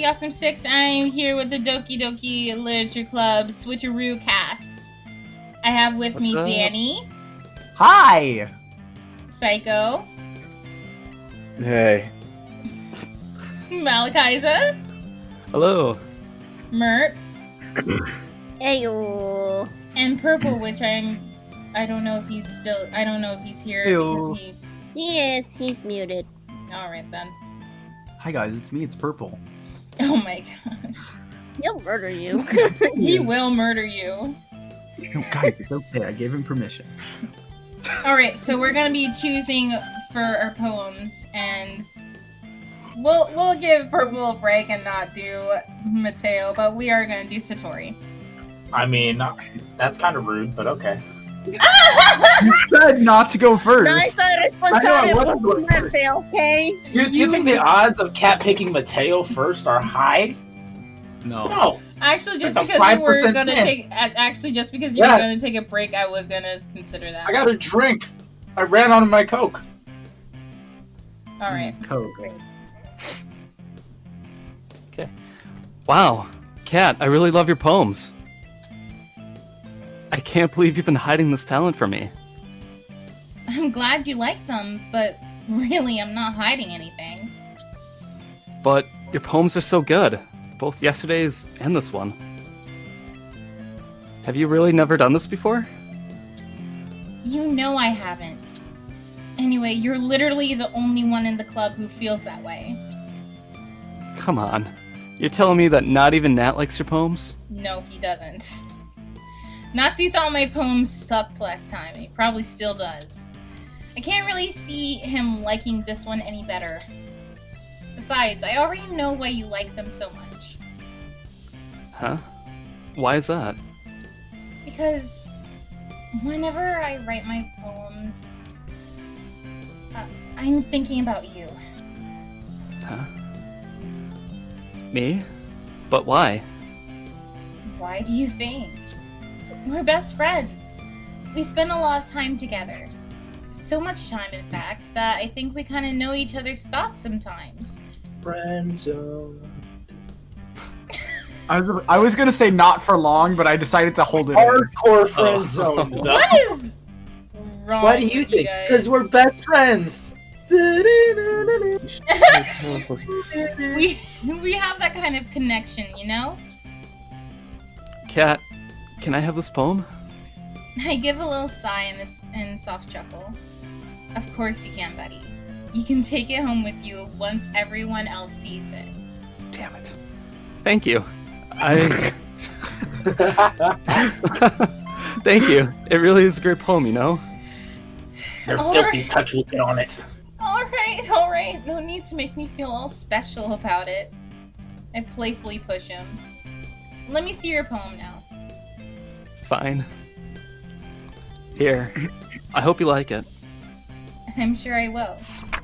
Awesome Six. I'm here with the Doki Doki Literature Club Switcheroo cast. I have with What's me up? Danny, Hi! Syko, Hey. Malachiza, Hello. Merp, Ayo. and Purple, which I don't know if he's here Ew. because he... Yes, he's muted. Alright then. Hi guys, it's me, it's Purple. Oh my gosh. He'll murder you. He will murder you. No, guys, it's okay, I gave him permission. Alright, so we're gonna be choosing for our poems, and we'll give Purple a break and not do Mateo, but we are gonna do Satori. I mean, that's kind of rude, but okay. You said not to go first! Nice I wasn't going first. okay? You think the odds of Cat picking Mateo first are high? No. No. Actually, just It's like a because you were 5% gonna chance. just because you Yeah. were gonna take a break, I was gonna consider that. I got a drink. I ran out of my Coke. Alright. Coke. Okay. Wow. Kat, I really love your poems. I can't believe you've been hiding this talent from me. I'm glad you like them, but really, I'm not hiding anything. But your poems are so good. Both yesterday's and this one. Have you really never done this before? You know I haven't. Anyway, you're literally the only one in the club who feels that way. Come on. You're telling me that not even Nat likes your poems? No, he doesn't. Natsu thought my poems sucked last time, and he probably still does. I can't really see him liking this one any better. Besides, I already know why you like them so much. Huh? Why is that? Because whenever I write my poems, I'm thinking about you. Huh? Me? But why? Why do you think? We're best friends. We spend a lot of time together. So much time, in fact, that I think we kind of know each other's thoughts sometimes. Friend zone. I was gonna say not for long, but I decided to hold it in. Hardcore friend zone. What is wrong What do you with think? guys? Because we're best friends. we have that kind of connection, you know? Kat, can I have this poem? I give a little sigh and soft chuckle. Of course you can, buddy. You can take it home with you once everyone else sees it. Damn it. Thank you. I... Thank you. It really is a great poem, you know? Your All filthy right. touch will get on it. Alright. No need to make me feel all special about it. I playfully push him. Let me see your poem now. Fine. Here. I hope you like it. I'm sure I will.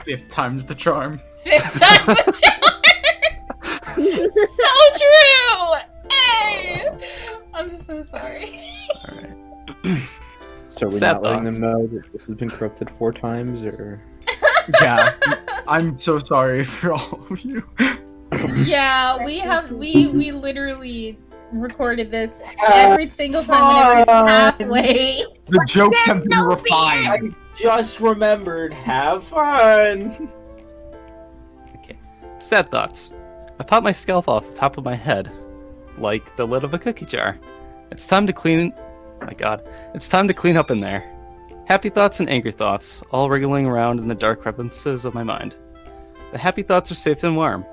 5th time's the charm. 5th time's the charm! So true! Hey! I'm just so sorry. Alright. So we're Sad not letting thoughts. them know that this has been corrupted 4 times, or Yeah. I'm so sorry for all of you. Yeah, we literally recorded this every single time whenever it's halfway. The jokes have been I refined. just remembered. Have fun. Okay. Sad thoughts. I popped my scalp off the top of my head, like the lid of a cookie jar. It's time to clean... Oh my god. It's time to clean up in there. Happy thoughts and angry thoughts, all wriggling around in the dark crevices of my mind. The happy thoughts are safe and warm.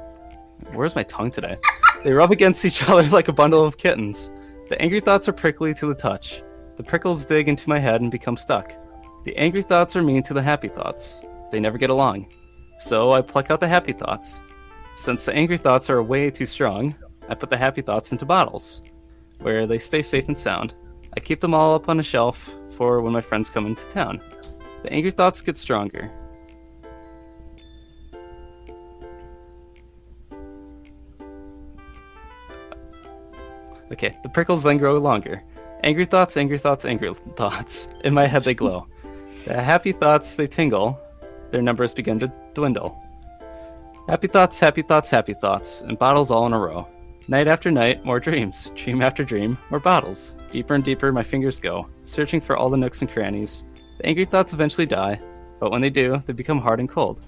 Where's my tongue today? They rub against each other like a bundle of kittens. The angry thoughts are prickly to the touch. The prickles dig into my head and become stuck. The angry thoughts are mean to the happy thoughts. They never get along. So I pluck out the happy thoughts. Since the angry thoughts are way too strong, I put the happy thoughts into bottles, where they stay safe and sound. I keep them all up on a shelf for when my friends come into town. The angry thoughts get stronger. Okay, the prickles then grow longer. Angry thoughts, angry thoughts, angry thoughts. In my head they glow. The happy thoughts, they tingle. Their numbers begin to dwindle. Happy thoughts, happy thoughts, happy thoughts, and bottles all in a row. Night after night, more dreams. Dream after dream, more bottles. Deeper and deeper my fingers go, searching for all the nooks and crannies. The angry thoughts eventually die, but when they do, they become hard and cold.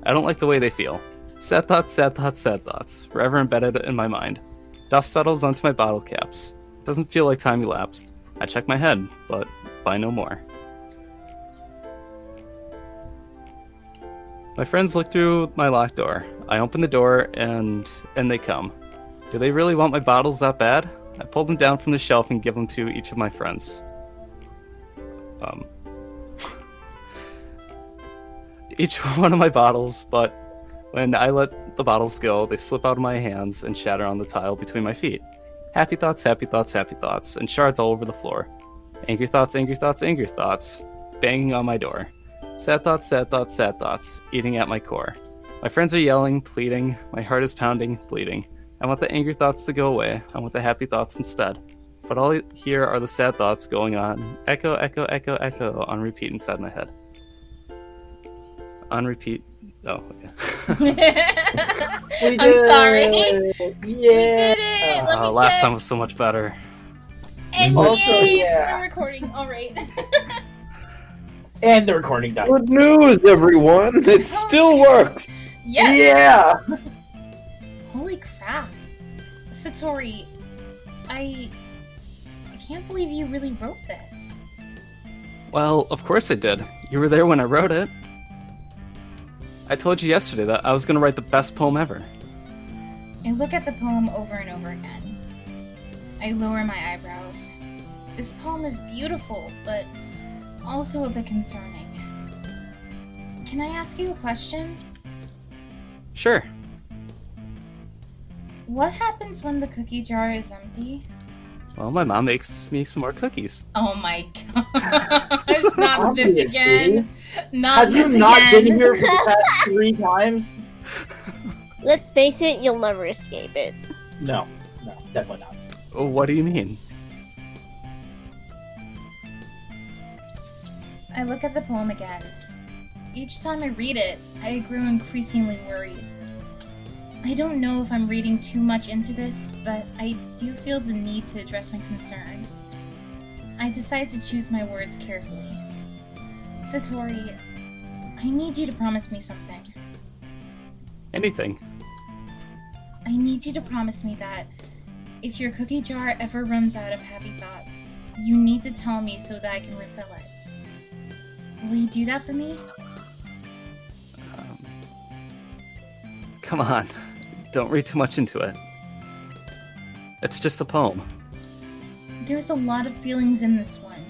I don't like the way they feel. Sad thoughts, sad thoughts, sad thoughts, forever embedded in my mind. Dust settles onto my bottle caps. It doesn't feel like time elapsed. I check my head, but find no more. My friends look through my locked door. I open the door and they come. Do they really want my bottles that bad? I pull them down from the shelf and give them to each of my friends. Each one of my bottles, but when I let the bottles go, they slip out of my hands and shatter on the tile between my feet. Happy thoughts, happy thoughts, happy thoughts, and shards all over the floor. Angry thoughts, angry thoughts, angry thoughts, banging on my door. Sad thoughts, sad thoughts, sad thoughts, eating at my core. My friends are yelling, pleading, my heart is pounding, bleeding. I want the angry thoughts to go away, I want the happy thoughts instead. But all I hear are the sad thoughts going on, echo, echo, echo, echo, on repeat inside my head. On repeat. Oh, okay. I'm sorry. Yeah. We did it! Let me Last check. time was so much better. And Also, yay, yeah. it's still recording. Alright. And the recording died. Good news, everyone! It still works! Yes! Yeah! Holy crap. Satori, I can't believe you really wrote this. Well, of course I did. You were there when I wrote it. I told you yesterday that I was going to write the best poem ever. I look at the poem over and over again. I lower my eyebrows. This poem is beautiful, but also a bit concerning. Can I ask you a question? Sure. What happens when the cookie jar is empty? Well, my mom makes me some more cookies. Oh my gosh, not this Obviously. again. Not Have you this not again. been here for the past 3 times? Let's face it, you'll never escape it. No, definitely not. Oh, what do you mean? I look at the poem again. Each time I read it, I grew increasingly worried. I don't know if I'm reading too much into this, but I do feel the need to address my concern. I decide to choose my words carefully. Satori, I need you to promise me something. Anything. I need you to promise me that if your cookie jar ever runs out of happy thoughts, you need to tell me so that I can refill it. Will you do that for me? Come on. Don't read too much into it. It's just a poem. There's a lot of feelings in this one.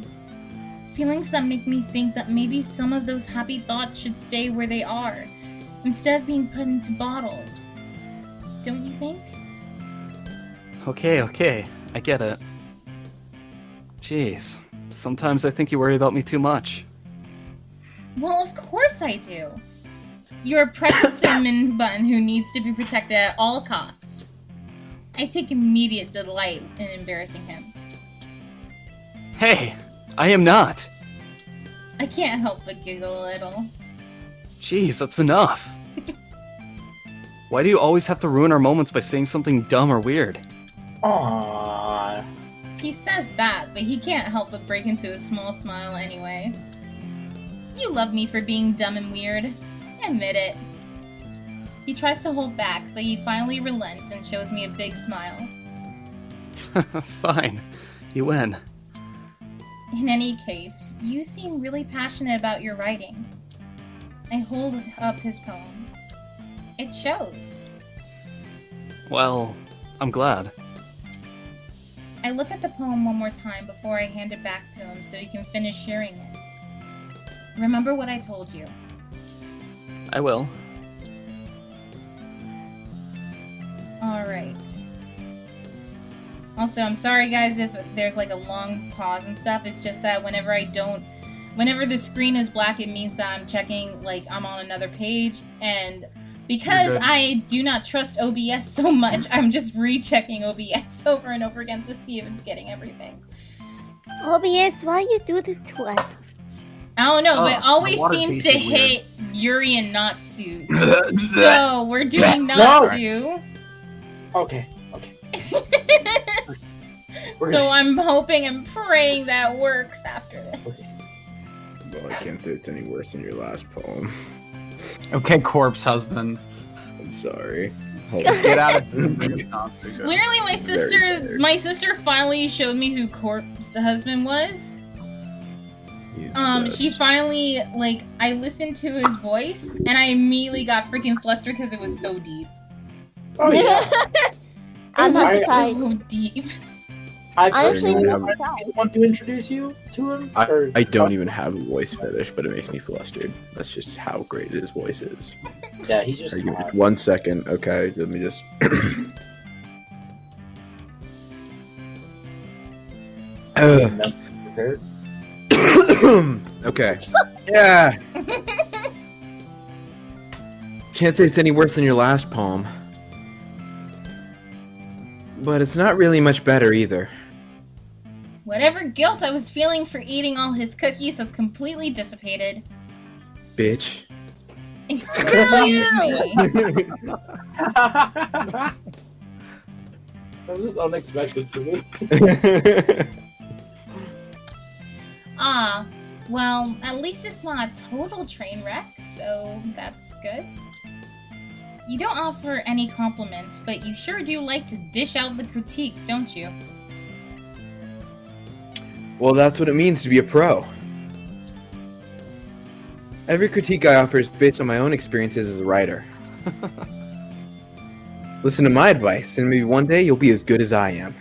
Feelings that make me think that maybe some of those happy thoughts should stay where they are, instead of being put into bottles. Don't you think? Okay. I get it. Jeez. Sometimes I think you worry about me too much. Well, of course I do. You're a precious cinnamon bun who needs to be protected at all costs. I take immediate delight in embarrassing him. Hey! I am not! I can't help but giggle a little. Jeez, that's enough. Why do you always have to ruin our moments by saying something dumb or weird? Aww. He says that, but he can't help but break into a small smile anyway. You love me for being dumb and weird. Admit it. He tries to hold back, but he finally relents and shows me a big smile. Fine. You win. In any case, you seem really passionate about your writing. I hold up his poem. It shows. Well, I'm glad. I look at the poem one more time before I hand it back to him so he can finish sharing it. Remember what I told you. I will. Alright. Also, I'm sorry guys if there's like a long pause and stuff. It's just that whenever the screen is black, it means that I'm checking, like, I'm on another page. And because I do not trust OBS so much, I'm just rechecking OBS over and over again to see if it's getting everything. OBS, why you do this to us? don't know, but it Oh, always the water seems to tasted weird. hit Yuri and Natsu. So we're doing Natsu. Okay. We're So gonna- I'm hoping and praying that works after this. Well, I can't say it's any worse than your last poem. Okay, corpse husband. I'm sorry. Get out of here. Clearly, my sister finally showed me who Corpse Husband was. She finally, like, I listened to his voice, and I immediately got freaking flustered because it was so deep. Oh yeah. I'm It was outside. so deep. Honestly, I I'm don't outside. want to introduce you to him? Or- I don't even have a voice fetish, but it makes me flustered. That's just how great his voice is. Yeah, he's just. Give me 1 second, okay? Let me just. Prepared. Okay. Yeah. Can't say it's any worse than your last poem. But it's not really much better either. Whatever guilt I was feeling for eating all his cookies has completely dissipated. Bitch. Excuse me. That was just unexpected for me. Ah, well, at least it's not a total train wreck, so that's good. You don't offer any compliments, but you sure do like to dish out the critique, don't you? Well, that's what it means to be a pro. Every critique I offer is based on my own experiences as a writer. Listen to my advice, and maybe one day you'll be as good as I am.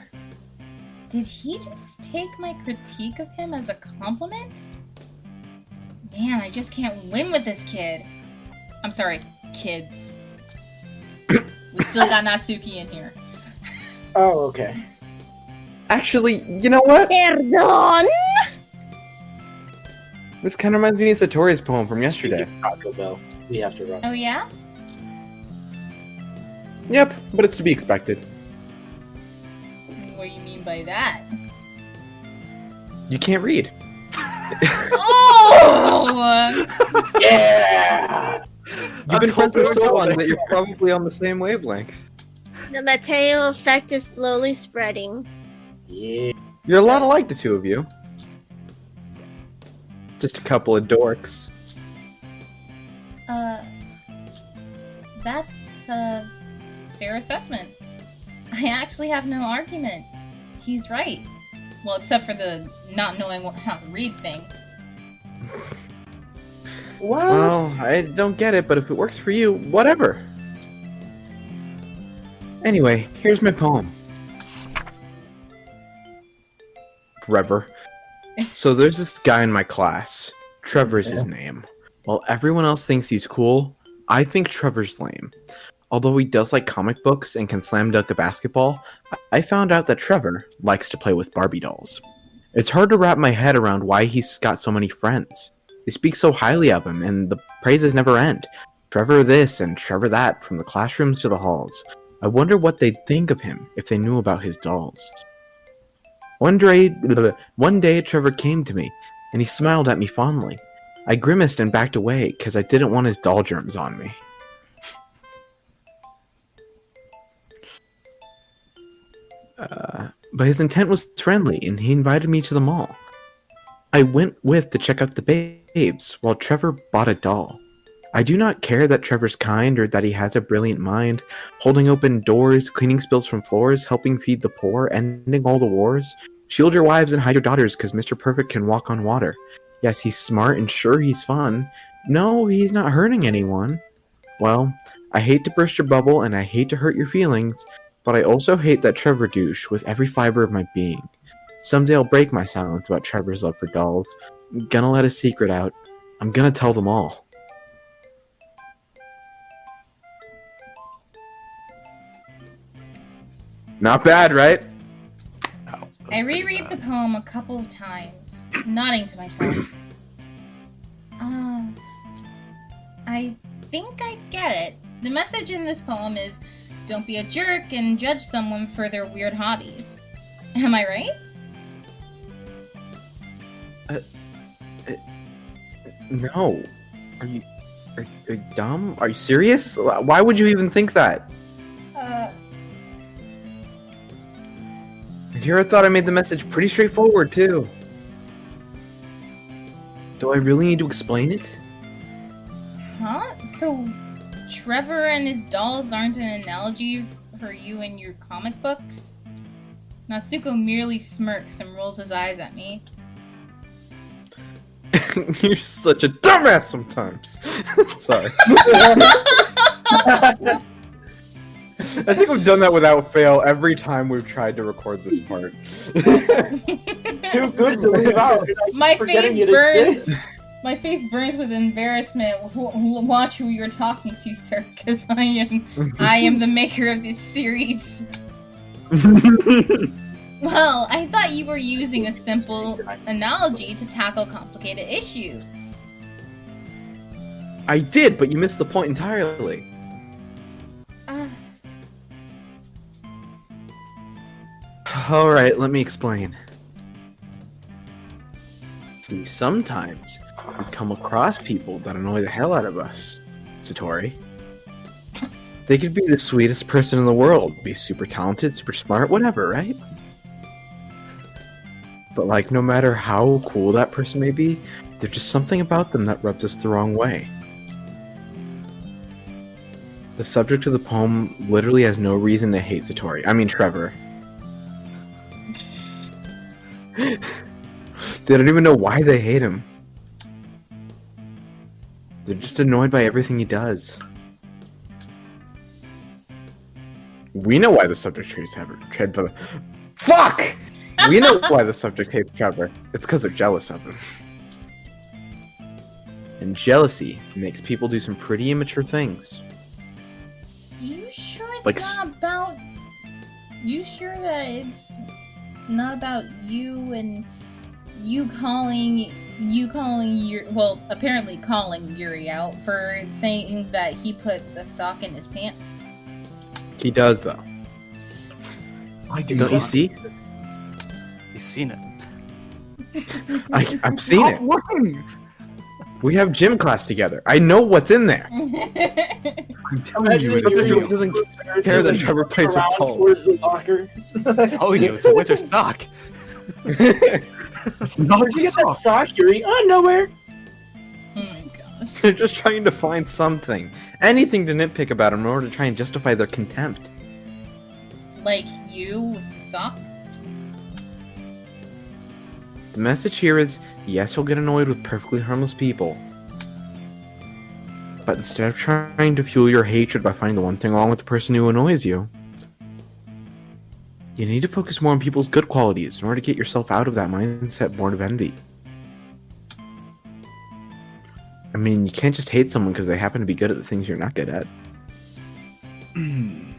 Did he just take my critique of him as a compliment? Man, I just can't win with this kid. I'm sorry, kids. We still got Natsuki in here. Oh, okay. Actually, you know what? Perdón. This kind of reminds me of Satori's poem from yesterday. Speaking of Taco Bell, we have to run. Oh yeah? Yep, but it's to be expected. What do you mean by that? You can't read. Oh! Yeah. You've been friends for so long that you're probably on the same wavelength. The Mateo effect is slowly spreading. Yeah. You're a lot alike, the two of you. Just a couple of dorks. That's a fair assessment. I actually have no argument. He's right. Well, except for the not knowing how to read thing. Well, I don't get it, but if it works for you, whatever. Anyway, here's my poem. Trevor. So there's this guy in my class. Trevor's his name. While everyone else thinks he's cool, I think Trevor's lame. Although he does like comic books and can slam dunk a basketball, I found out that Trevor likes to play with Barbie dolls. It's hard to wrap my head around why he's got so many friends. They speak so highly of him, and the praises never end. Trevor this and Trevor that, from the classrooms to the halls. I wonder what they'd think of him if they knew about his dolls. One day, Trevor came to me, and he smiled at me fondly. I grimaced and backed away, because I didn't want his doll germs on me. But his intent was friendly, and he invited me to the mall. I went with to check out the babes, while Trevor bought a doll. I do not care that Trevor's kind or that he has a brilliant mind, holding open doors, cleaning spills from floors, helping feed the poor, ending all the wars. Shield your wives and hide your daughters, because Mr. Perfect can walk on water. Yes, he's smart and sure he's fun. No, he's not hurting anyone. Well, I hate to burst your bubble and I hate to hurt your feelings, but I also hate that Trevor douche with every fiber of my being. Someday I'll break my silence about Trevor's love for dolls. I'm gonna let his secret out. I'm gonna tell them all. Not bad, right? Oh, I reread the poem a couple of times, nodding to myself. I think I get it. The message in this poem is, don't be a jerk and judge someone for their weird hobbies. Am I right? No. Are you dumb? Are you serious? Why would you even think that? Here I thought I made the message pretty straightforward, too. Do I really need to explain it? Huh? So, Trevor and his dolls aren't an analogy for you and your comic books? Natsuko merely smirks and rolls his eyes at me. You're such a dumbass sometimes. Sorry. I think we've done that without fail every time we've tried to record this part. Too good to leave out. My Forgetting face it burns. exists. My face burns with embarrassment. Watch who you're talking to, sir, because I am the maker of this series. Well, I thought you were using a simple analogy to tackle complicated issues. I did, but you missed the point entirely. Alright, let me explain. See, sometimes we come across people that annoy the hell out of us, Satori. They could be the sweetest person in the world, be super talented, super smart, whatever, right? But like, no matter how cool that person may be, there's just something about them that rubs us the wrong way. The subject of the poem literally has no reason to hate Satori. I mean, Trevor. They don't even know why they hate him. They're just annoyed by everything he does. We know why the subject hates Trevor. Fuck! We know why the subject hates Trevor. It's because they're jealous of him. And jealousy makes people do some pretty immature things. You sure it's Like not about... You sure that it's not about you and you calling Yuri... Well, apparently calling Yuri out for saying that he puts a sock in his pants? He does, though. I do Don't you not. see? You've seen it. I've seen it. Stop looking! We have gym class together. I know what's in there. I'm telling you, Imagine But Yuri it doesn't goes care that and Trevor plays with around dolls. towards the locker. Oh, you, it's a winter sock. it's not Where'd you get that soft. sock, Yuri? Oh, nowhere. Oh my god. They're just trying to find something. Anything to nitpick about him in order to try and justify their contempt. Like you with the sock? The message here is, yes, you'll get annoyed with perfectly harmless people. But instead of trying to fuel your hatred by finding the one thing wrong with the person who annoys you, you need to focus more on people's good qualities in order to get yourself out of that mindset born of envy. I mean, you can't just hate someone because they happen to be good at the things you're not good at.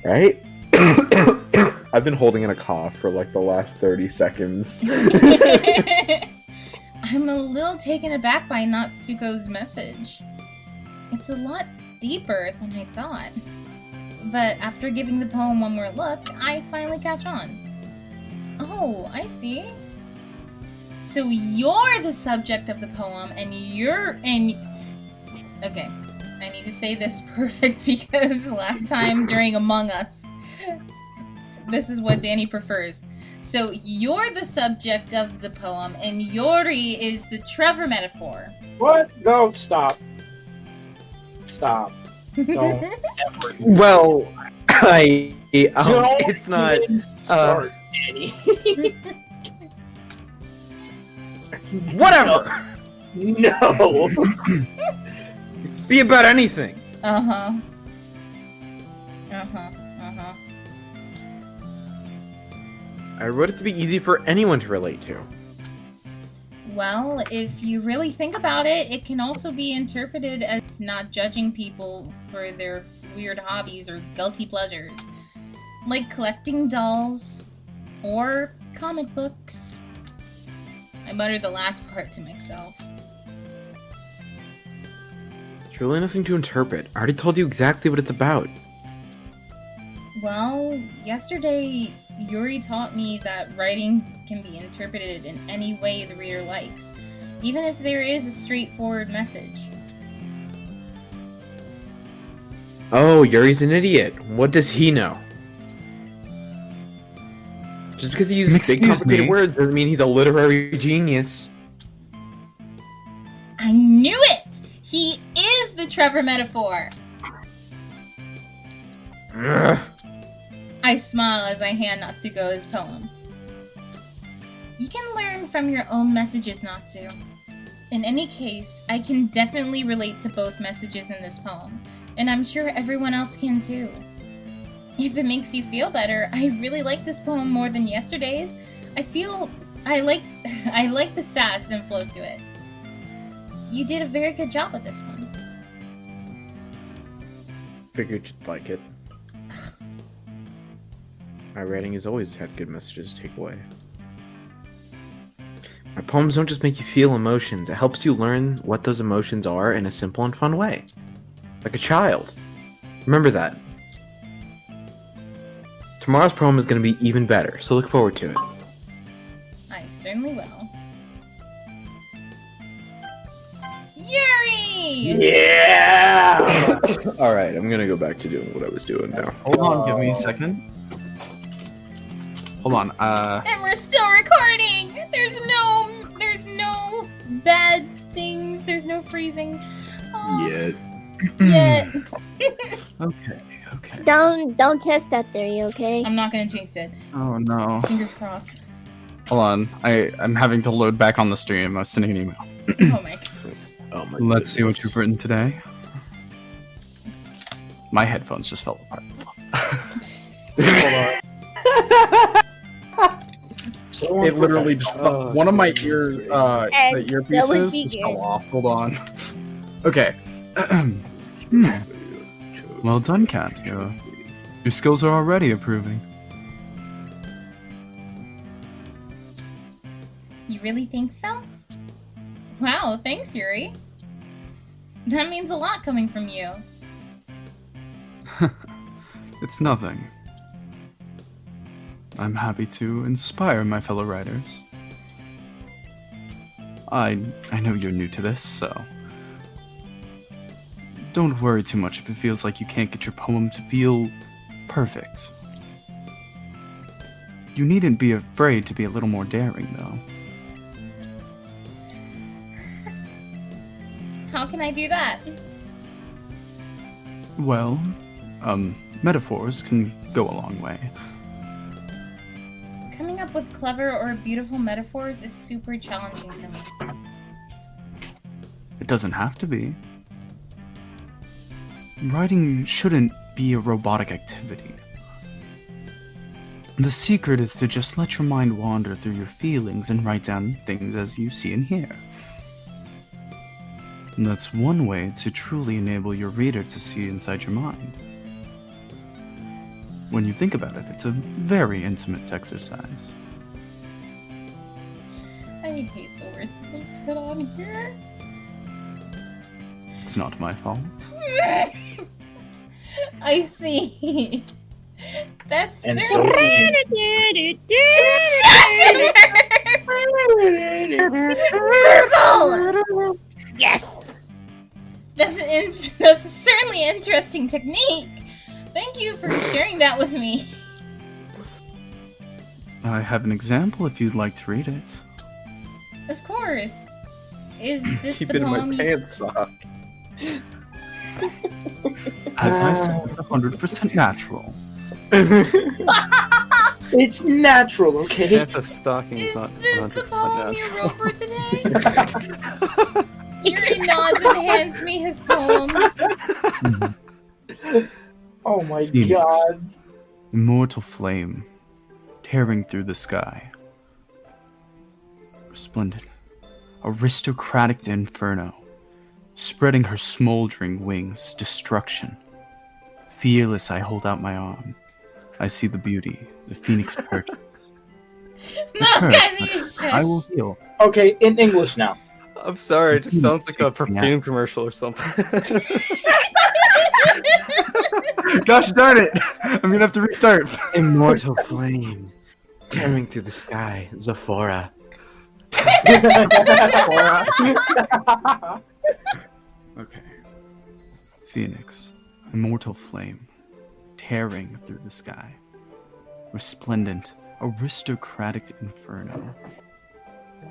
Right? I've been holding in a cough for like the last 30 seconds. I'm a little taken aback by Natsuko's message. It's a lot deeper than I thought. But after giving the poem one more look, I finally catch on. Oh, I see. So you're the subject of the poem, and okay, I need to say this perfect because last time during Among Us, this is what Danny prefers. So you're the subject of the poem, and Yuri is the Trevor metaphor. What? No, stop. Stop. Don't ever. Well, Don't it's not. even start, Danny. Whatever. No. Be about anything. Uh-huh. I wrote it to be easy for anyone to relate to. Well, if you really think about it, it can also be interpreted as not judging people for their weird hobbies or guilty pleasures. Like collecting dolls or comic books. I muttered the last part to myself. It's really nothing to interpret. I already told you exactly what it's about. Well, yesterday Yuri taught me that writing can be interpreted in any way the reader likes. even if there is a straightforward message. Oh, Yuri's an idiot. What does he know? Just because he uses big Excuse complicated me? words doesn't mean he's a literary genius. I knew it! He is the Trevor metaphor! Ugh. I smile as I hand Natsuko his poem. You can learn from your own messages, Natsu. In any case, I can definitely relate to both messages in this poem, and I'm sure everyone else can too. If it makes you feel better, I really like this poem more than yesterday's. I like the sass and flow to it. You did a very good job with this one. Figured you'd like it. My writing has always had good messages to take away. My poems don't just make you feel emotions, it helps you learn what those emotions are in a simple and fun way. Like a child. Remember that. Tomorrow's poem is going to be even better, so look forward to it. I certainly will. Yuri! Yeah! Alright, I'm going to go back to doing what I was doing now. Hold on, give me a second. Hold on, And we're still recording! There's no bad things, there's no freezing. Oh, Yet. okay. Don't test that theory, okay? I'm not gonna jinx it. Oh no. Fingers crossed. Hold on, I'm having to load back on the stream. I was sending an email. Oh my god. Oh my Let's see what you've written today. My headphones just fell apart. It literally just one of my ears, the that would earpieces be just good. fell off. Hold on. Okay. Well done, Kat. Your skills are already improving. You really think so? Wow, thanks, Yuri. That means a lot coming from you. It's nothing. I'm happy to inspire my fellow writers. I know you're new to this, so don't worry too much if it feels like you can't get your poem to feel perfect. You needn't be afraid to be a little more daring, though. How can I do that? Well, metaphors can go a long way. Coming up with clever or beautiful metaphors is super challenging for me. It doesn't have to be. Writing shouldn't be a robotic activity. The secret is to just let your mind wander through your feelings and write down things as you see and hear. And that's one way to truly enable your reader to see inside your mind. When you think about it, it's a very intimate exercise. I hate the words they put on here. It's not my fault. I see. That's And certainly... Verbal! Yes! That's certainly an interesting technique. Thank you for sharing that with me. I have an example if you'd like to read it. Of course. Is this Keep the it in poem my pants sock. As I said, it's 100% natural. It's natural, okay? Santa's stocking is Is not this 100% the poem you natural. wrote for today? Yuri nods and hands me his poem. Oh my Phoenix. god. Immortal flame, tearing through the sky. Resplendent, aristocratic inferno, spreading her smoldering wings, destruction. Fearless, I hold out my arm. I see the beauty, the phoenix perches. No, Her, guys, you should. I will heal. Okay, in English now. I'm sorry, it just sounds like a Yeah. perfume commercial or something. Gosh darn it! I'm gonna have to restart. Immortal flame, tearing through the sky, Zephora. Okay. Phoenix, immortal flame, tearing through the sky. Resplendent, aristocratic inferno.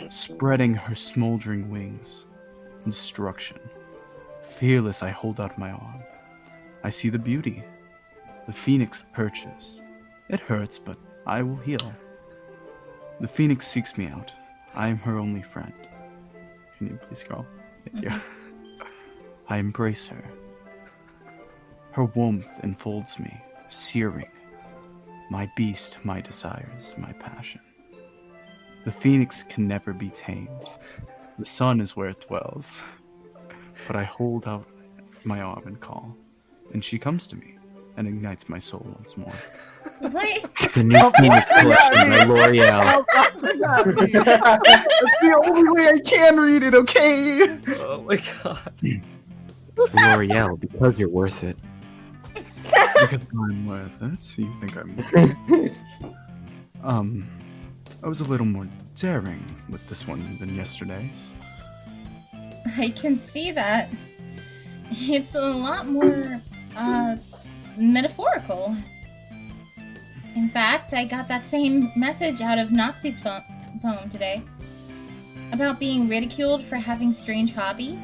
Spreading her smoldering wings. Destruction. Fearless, I hold out my arm. I see the beauty. The phoenix perches. It hurts, but I will heal. The phoenix seeks me out. I am her only friend. Can you please scroll? Thank you. I embrace her. Her warmth enfolds me, searing. My beast, my desires, my passion. The phoenix can never be tamed. The sun is where it dwells. But I hold out my arm and call, and she comes to me and ignites my soul once more. What? The new Phoenix collection by L'Oreal. That's the only way I can read it, okay? Oh my god. L'Oreal, because you're worth it. Because I'm worth it, so you think I'm worth it. I was a little more daring with this one than yesterday's. I can see that. It's a lot more, metaphorical. In fact, I got that same message out of Nazi's poem today. About being ridiculed for having strange hobbies.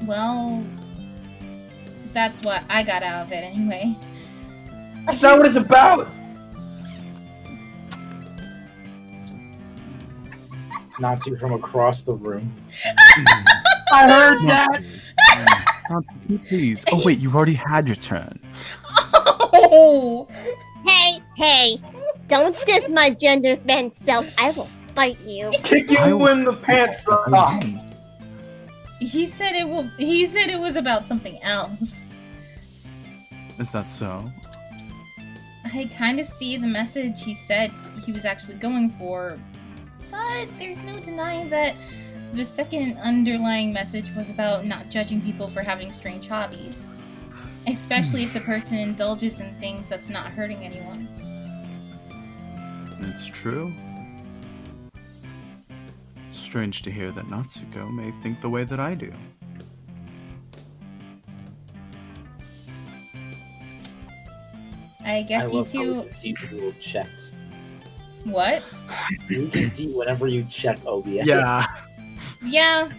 Well, that's what I got out of it anyway. That's not what it's about! Nazi from across the room. I heard that! Please. Oh wait, you've already had your turn. Oh! Hey, don't diss my gender bent self. I will fight you. Kick you in the pants off! He said it was about something else. Is that so? I kind of see the message he said he was actually going for, but there's no denying that the second underlying message was about not judging people for having strange hobbies. Especially if the person indulges in things that's not hurting anyone. It's true. Strange to hear that Natsuko may think the way that I do. I guess you love how we two... can see the little checks. What? You can see whenever you check OBS. Yeah. Yeah.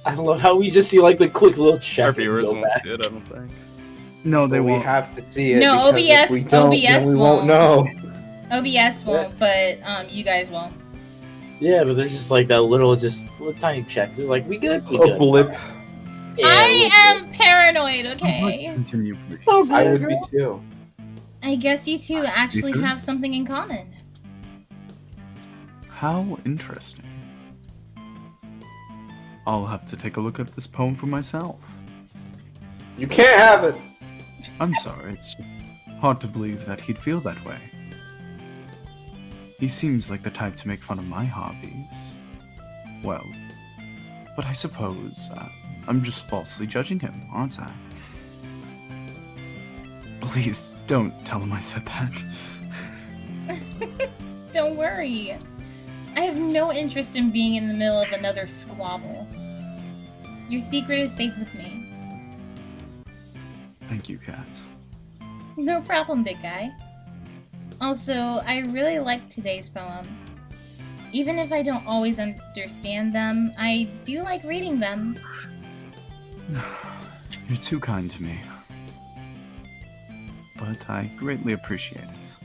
I love how we just see like the quick little check. Our viewers and go won't back. see it, I don't think. No, they we won't. have to see it. No, because if OBS we don't, then we won't. won't know. OBS won't, but you guys won't. Yeah, but there's just like that little tiny check. It's like, we good? We A good. blip. Yeah, I we am paranoid, okay? Continue, please. So good. I would be too. I guess you two actually Mhm. have something in common. How interesting. I'll have to take a look at this poem for myself. You can't have it. I'm sorry, it's just hard to believe that he'd feel that way. He seems like the type to make fun of my hobbies. Well, but I suppose I'm just falsely judging him, aren't I? Please, don't tell him I said that. Don't worry. I have no interest in being in the middle of another squabble. Your secret is safe with me. Thank you, Kat. No problem, big guy. Also, I really liked today's poem. Even if I don't always understand them, I do like reading them. You're too kind to me. But I greatly appreciate it.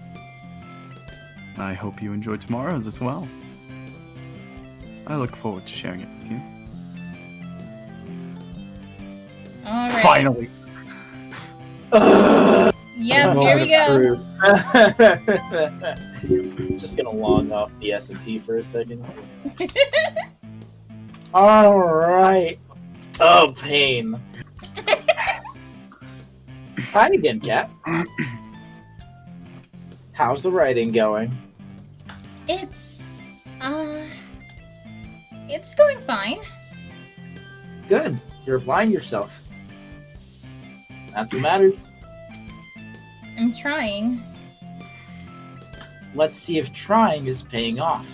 I hope you enjoy tomorrow's as well. I look forward to sharing it with you. Alright. Finally! Yep, here we go. Just gonna log off the S&P for a second. Alright. Oh, pain. Hi again, Kat. How's the writing going? It's going fine. Good. You're applying yourself. That's what matters. I'm trying. Let's see if trying is paying off.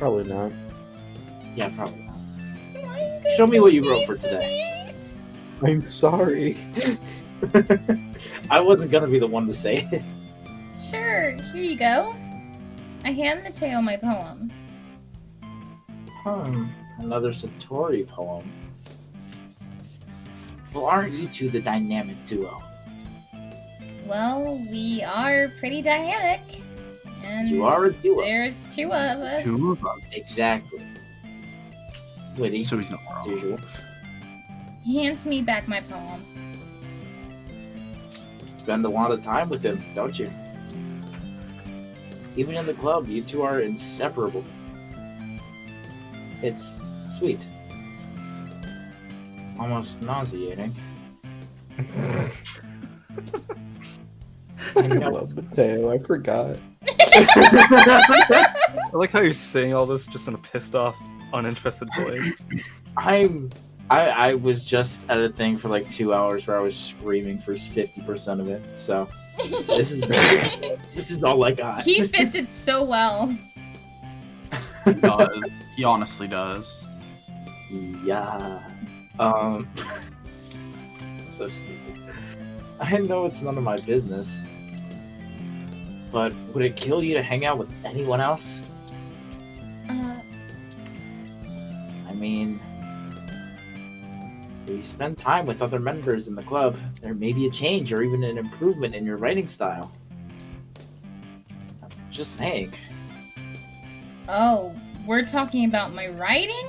Probably not. Yeah, probably not. Why are you guys Show me so what you wrote mean for to today. me? I'm sorry. I wasn't gonna be the one to say it. Sure, here you go. I hand Mateo my poem. Another Satori poem. Well, aren't you two the dynamic duo? Well, we are pretty dynamic. And You are a duo. there's two of us. Two of us. Exactly. Witty, So he's not as wrong. usual. He hands me back my poem. Spend a lot of time with him, don't you? Even in the club, you two are inseparable. It's sweet. Almost nauseating. I love Mateo. I forgot. I like how you're saying all this just in a pissed off, uninterested voice. I was just at a thing for like 2 hours where I was screaming for 50% of it. So this is all I got. He fits it so well. He does. He honestly does. Yeah. So stupid. I know it's none of my business. But would it kill you to hang out with anyone else? I mean, if you spend time with other members in the club, there may be a change or even an improvement in your writing style. I'm just saying. Oh, we're talking about my writing?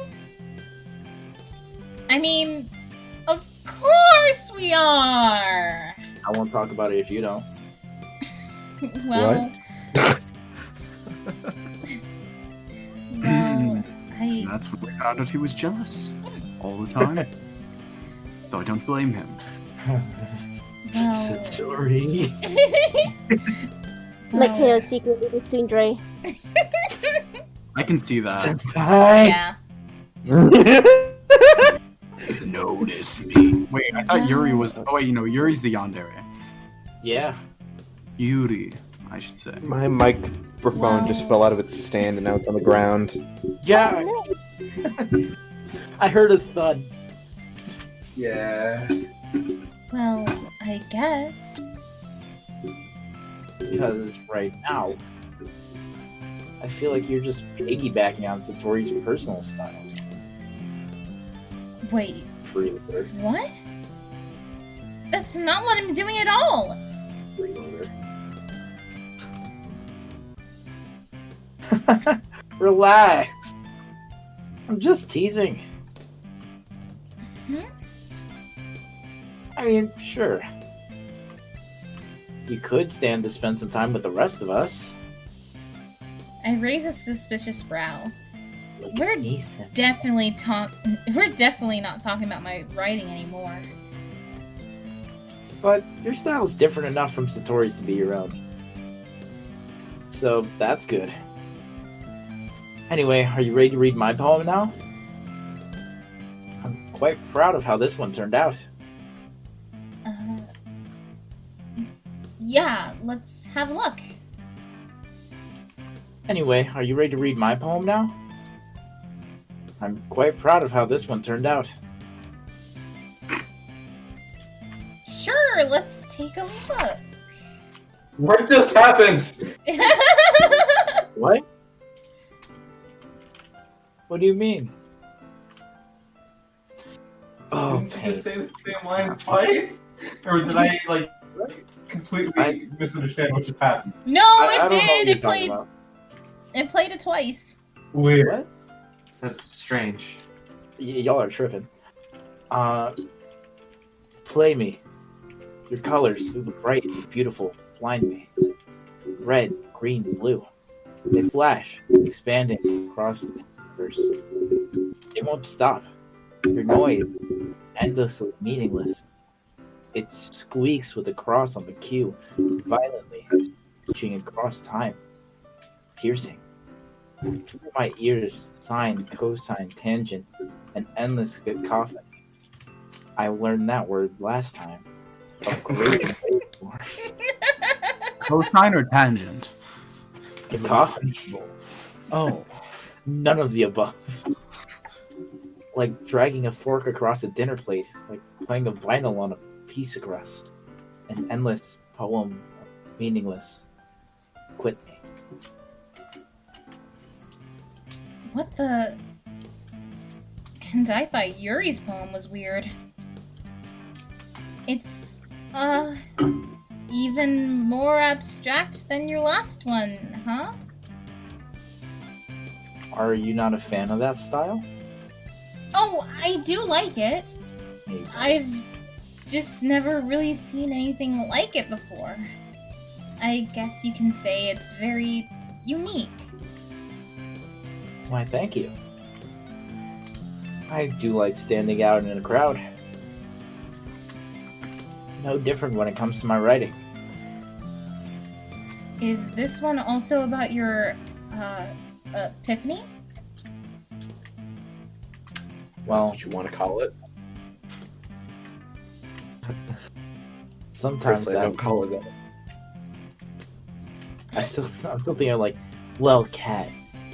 I mean, of course we are! I won't talk about it if you don't. Well, well, And that's when we found out he was jealous. All the time. Though I don't blame him. well, Satori. Mateo secretly with Sundre. I can see that. Senpai. yeah. Notice me. Wait, I thought Yuri was. Oh wait, Yuri's the yandere. Yeah. Yuri, I should say. My microphone just fell out of its stand and now it's on the ground. Yeah. I heard a thud. Yeah. Well, I guess. Because right now, I feel like you're just piggybacking on Satori's personal style. Wait, Freeloader. what? That's not what I'm doing at all! Freeloader. Relax. I'm just teasing. Hmm? I mean, sure. You could stand to spend some time with the rest of us. I raise a suspicious brow. Look We're at Neeson. We're definitely not talking about my writing anymore. But your style's different enough from Satori's to be your own. So that's good. Anyway, are you ready to read my poem now? I'm quite proud of how this one turned out. Yeah, let's have a look. Anyway, are you ready to read my poem now? I'm quite proud of how this one turned out. Sure, let's take a look. What just happened? What? What do you mean? Oh, Didn't you pain. just say the same line twice? Or did I, completely misunderstand what just happened? No, I it don't know what did. you're It talking played. about. It played it twice. Weird. What? That's strange. Y'all are tripping. Play me. Your colors through the bright and beautiful blind me. Red, green, blue. They flash, expanding across the universe. They won't stop. Your noise, endlessly meaningless. It squeaks with a cross on the cue, violently, reaching across time. Piercing. Through my ears, sine, cosine, tangent, an endless cacophony. I learned that word last time. A great waveform. Cosine or tangent? Cacophony. Oh. None of the above. Like dragging a fork across a dinner plate, like playing a vinyl on a piece of crust. An endless poem, meaningless. Quit me. What the? And I thought Yuri's poem was weird. It's, even more abstract than your last one, huh? Are you not a fan of that style? Oh, I do like it. Maybe. I've just never really seen anything like it before. I guess you can say it's very unique. Why, thank you. I do like standing out in a crowd. No different when it comes to my writing. Is this one also about your, epiphany? Well, That's what you want to call it? sometimes Personally, I I don't call it that. I'm still thinking like, well, Kat,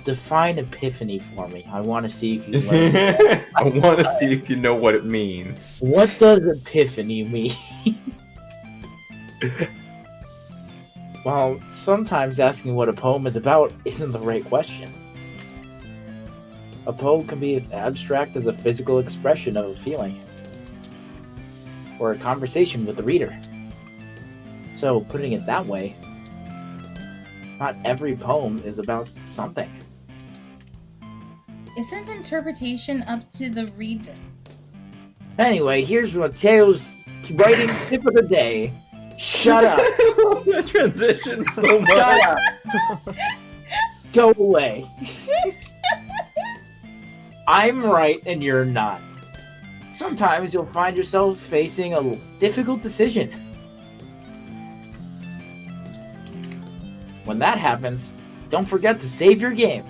define epiphany for me. I want to see if you learn. I want to see if you know what it means. What does epiphany mean? Well, sometimes asking what a poem is about isn't the right question. A poem can be as abstract as a physical expression of a feeling, or a conversation with the reader. So, putting it that way, not every poem is about something. Isn't interpretation up to the reader? Anyway, here's Mateo's writing tip of the day. Shut up. That transition so much. Shut up. Go away. I'm right and you're not. Sometimes you'll find yourself facing a difficult decision. When that happens, don't forget to save your game.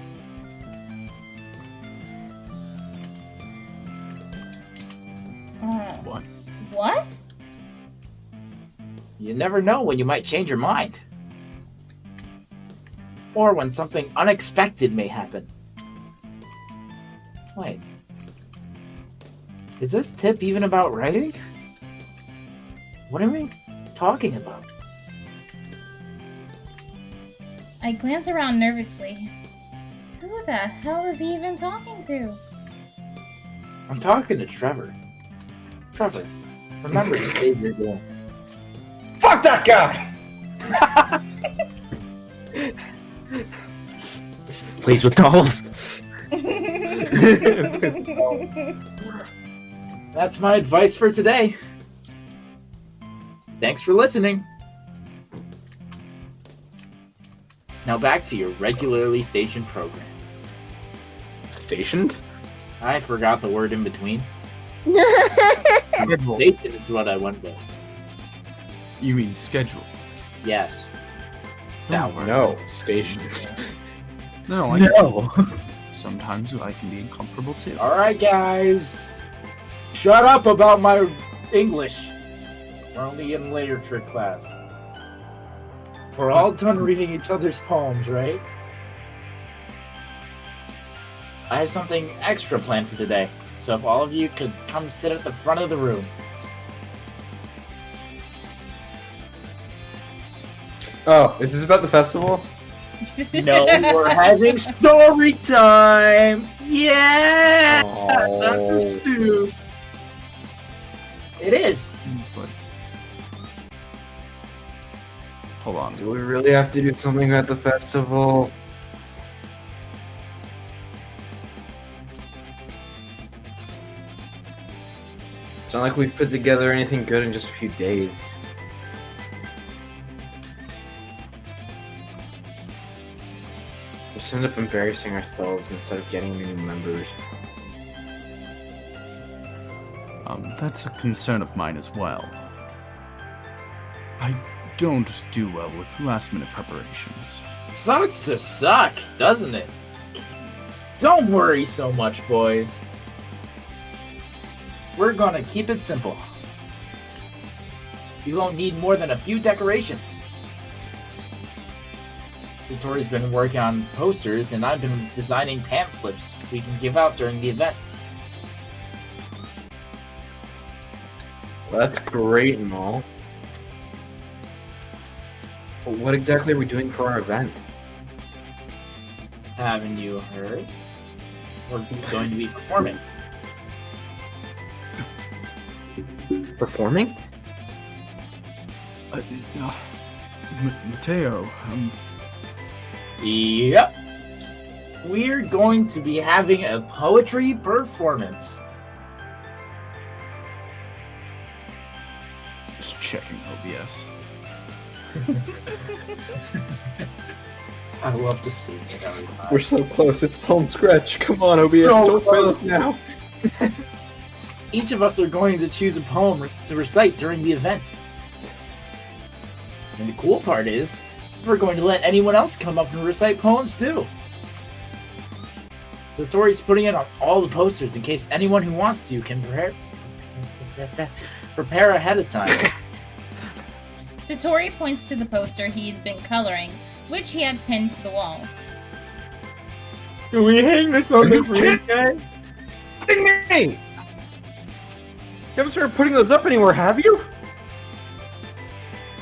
What? What? You never know when you might change your mind. Or when something unexpected may happen. Wait. Is this tip even about writing? What are we talking about? I glance around nervously. Who the hell is he even talking to? I'm talking to Trevor. Trevor, remember to save your game. Fuck that guy! Plays with dolls. That's my advice for today. Thanks for listening. Now back to your regularly stationed program. Stationed? I forgot the word in between. Schedule. Station is what I went with. You mean schedule? Yes. That word. No, stationed. No, sometimes I can be incomparable too. Alright, guys. Shut up about my English. We're only in literature class. We're all done reading each other's poems, right? I have something extra planned for today, so if all of you could come sit at the front of the room. Oh, is this about the festival? No, we're having story time! Yeah! Oh. Dr. Seuss! It is! But hold on. Do we really have to do something at the festival? It's not like we've put together anything good in just a few days. Just end up embarrassing ourselves instead of getting new members. That's a concern of mine as well. I don't do well with last-minute preparations. Sucks to suck, doesn't it? Don't worry so much, boys. We're gonna keep it simple. You won't need more than a few decorations. Satori's been working on posters, and I've been designing pamphlets we can give out during the event. That's great and all. But what exactly are we doing for our event? Haven't you heard? We're going to be performing. Performing? Mateo, Yep. We're going to be having a poetry performance. just checking OBS. I love to see it every time. We're so close, it's home stretch. Come on, OBS, So don't fail us close. now. Each of us are going to choose a poem to recite during the event. And the cool part is, we're going to let anyone else come up and recite poems too. Satori's putting it on all the posters in case anyone who wants to can prepare ahead of time. Satori points to the poster he'd been coloring, which he had pinned to the wall. Can we hang this on the front guy? Hey! You haven't started putting those up anywhere, have you?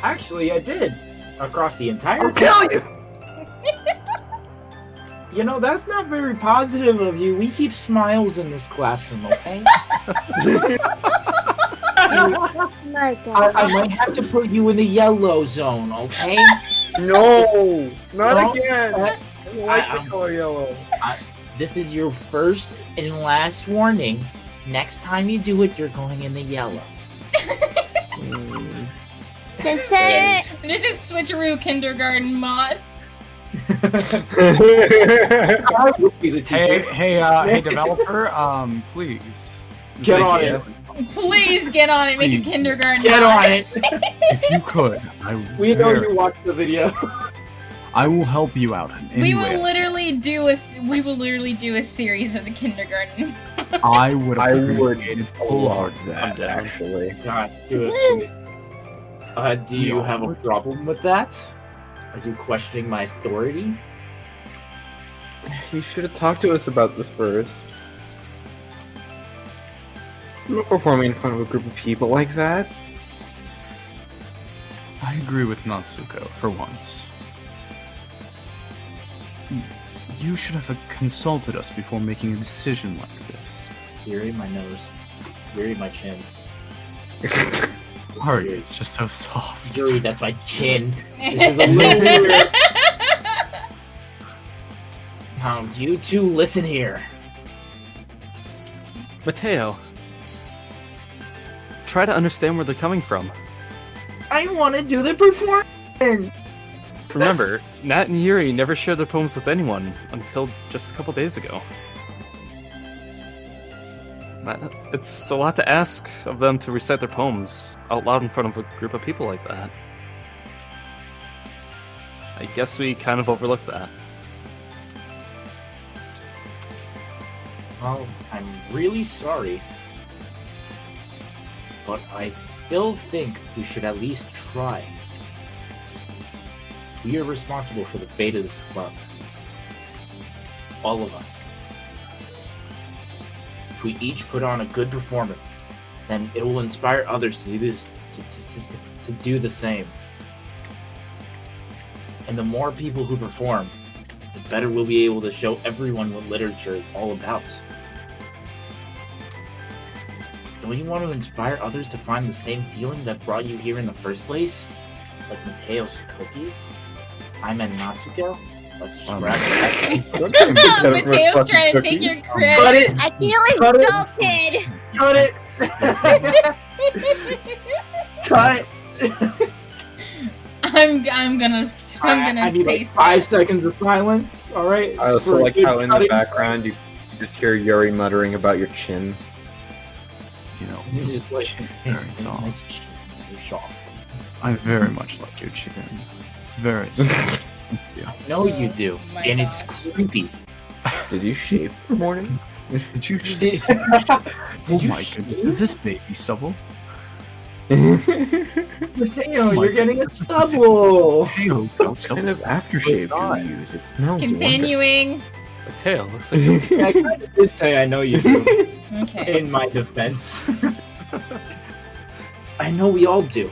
Actually, I did. Across the entire I'll kill you! You know, that's not very positive of you. We keep smiles in this classroom, okay? Oh my god. I might have to put you in the yellow zone, okay? No! Not No, again! I don't like I- the color yellow. This is your first and last warning. Next time you do it, you're going in the yellow. Sensei! This is Switcheroo kindergarten mod. I would be the teacher. Hey, developer, please. Get on it. Please get on it, make a Please. kindergarten Get mod. on it. If you could, We know you watched the video. I will help you out in any We way. will literally do a series of the kindergarten. I would I would appreciate it love wholeheartedly. that, down. actually. God, do it. Do you have a problem with that? Are you questioning my authority? You should have talked to us about this first. I'm not performing in front of a group of people like that. I agree with Natsuko for once. You should have consulted us before making a decision like this. Weary my nose. Weary my chin. Sorry, it's just so soft. Yuri, that's my chin. This is a little weird. Now, you two listen here. Mateo, try to understand where they're coming from. I want to do the performance. Remember, Nat and Yuri never shared their poems with anyone until just a couple days ago. It's a lot to ask of them to recite their poems out loud in front of a group of people like that. I guess we kind of overlooked that. Well, I'm really sorry. But I still think we should at least try. We are responsible for the fate of this club. All of us. If we each put on a good performance, then it will inspire others to do this, to do the same. And the more people who perform, the better we'll be able to show everyone what literature is all about. Don't you want to inspire others to find the same feeling that brought you here in the first place? Like Mateo's cookies? I meant Natsuko? Let's just wrap it Mateo's trying to take your Cut credit. it! I feel Cut it. insulted! Cut it! Cut! I'm gonna I need like face 5 that. seconds of silence, alright? I also For a like good how in the cutting. background you just hear Yuri muttering about your chin. You know, You're just like, it's very soft. nice chin, you're soft. I very much like your chicken. It's very soft. Yeah. No, you do. my And it's God. creepy. Did you shave in the morning? Did you? Did Oh you my shave? goodness! Is this baby stubble? Mateo, you're getting a stubble. What kind of aftershave do you use? It smells Continuing. A tail looks like I kind of did say I know you do. Okay. In my defense. I know we all do.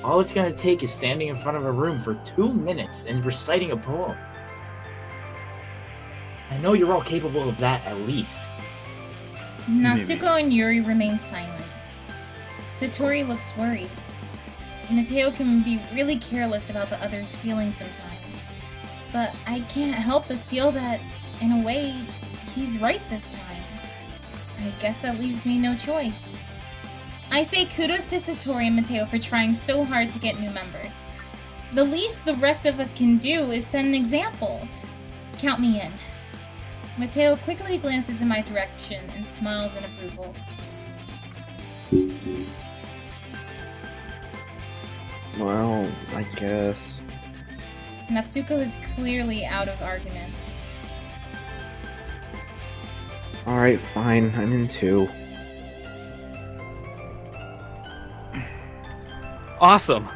All it's gonna take is standing in front of a room for 2 minutes and reciting a poem. I know you're all capable of that at least. Natsuko and Yuri remain silent. Satori looks worried. Mateo can be really careless about the other's feelings sometimes. But I can't help but feel that, in a way, he's right this time. I guess that leaves me no choice. I say kudos to Satori and Mateo for trying so hard to get new members. The least the rest of us can do is set an example. Count me in. Mateo quickly glances in my direction and smiles in approval. Well, I guess. Natsuko is clearly out of arguments. Alright, fine. I'm in too. awesome.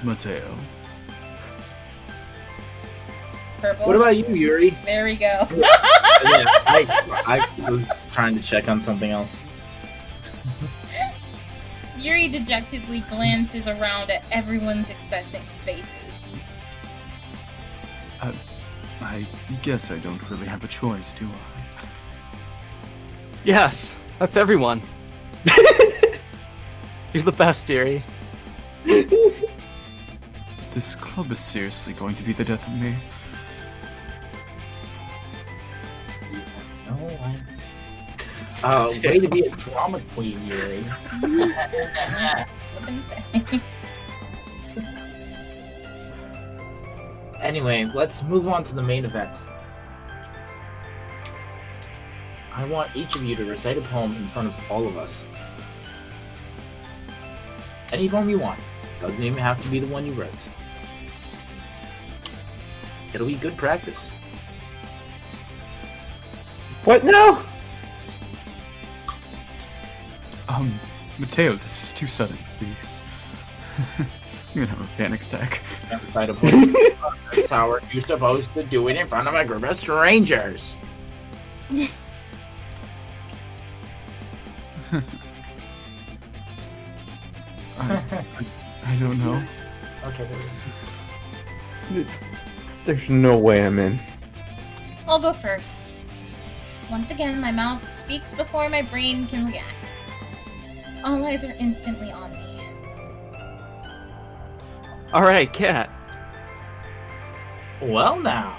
Mateo. Purple. What about you, Yuri? There we go. Yeah, I was trying to check on something else. Yuri dejectedly glances around at everyone's expectant faces. I guess I don't really have a choice, do I? Yes, that's everyone. You're the best, Jerry. This club is seriously going to be the death of me. No, way to be a drama queen, Yuri. What can I say? Anyway, let's move on to the main event. I want each of you to recite a poem in front of all of us. Any poem you want. Doesn't even have to be the one you wrote. It'll be good practice. What? No! Mateo, this is too sudden, please. I'm gonna have a panic attack. Recite a poem. That's how are you supposed to do it in front of a group of strangers? I don't know. Okay. There's no way I'm in. I'll go first. Once again, my mouth speaks before my brain can react. All eyes are instantly on me. All right, Cat. Well now.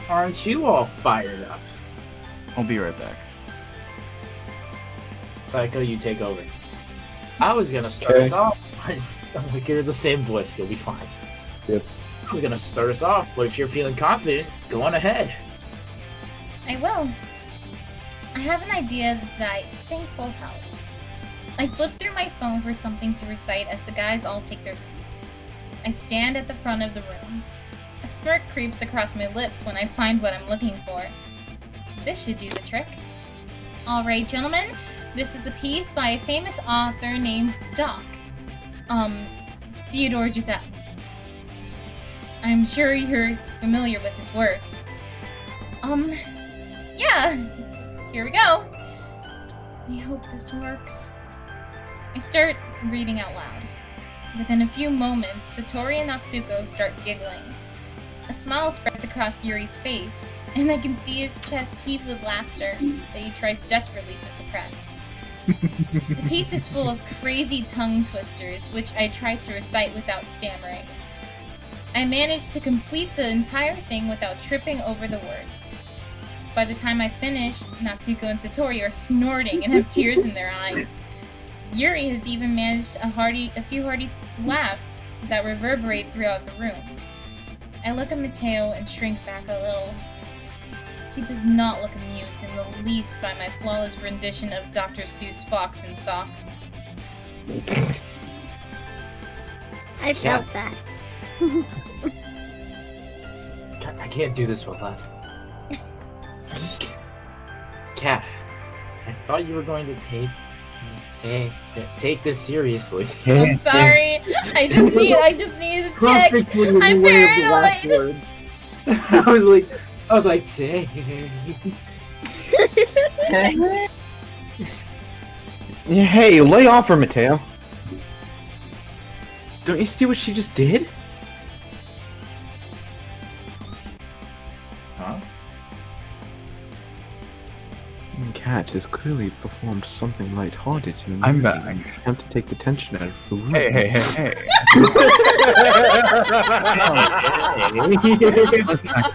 Aren't you all fired up? I'll be right back. Syko, you take over. I was gonna start us off. We hear the same voice, you'll be fine. Yep. I was gonna start us off, but if you're feeling confident, go on ahead. I will. I have an idea that I think will help. I flip through my phone for something to recite as the guys all take their seats. I stand at the front of the room. A smirk creeps across my lips when I find what I'm looking for. This should do the trick. Alright, gentlemen, this is a piece by a famous author named Doc. Theodore Giuseppe. I'm sure you're familiar with his work. Yeah, here we go. I hope this works. I start reading out loud. Within a few moments, Satori and Natsuko start giggling. A smile spreads across Yuri's face, and I can see his chest heave with laughter that he tries desperately to suppress. The piece is full of crazy tongue twisters, which I try to recite without stammering. I manage to complete the entire thing without tripping over the words. By the time I finished, Natsuko and Satori are snorting and have tears in their eyes. Yuri has even managed a few hearty laughs that reverberate throughout the room. I look at Mateo and shrink back a little. He does not look amused in the least by my flawless rendition of Dr. Seuss' Fox in Socks. I felt that. I can't do this with love. Cat, I thought you were going to take this seriously. I'm sorry. I just need to check. I'm paranoid. I was like, say. Hey, lay off her, Mateo. Don't you see what she just did? Huh? Cat has clearly performed something lighthearted and I'm amusing back. in an attempt to take the tension out of the room. Hey.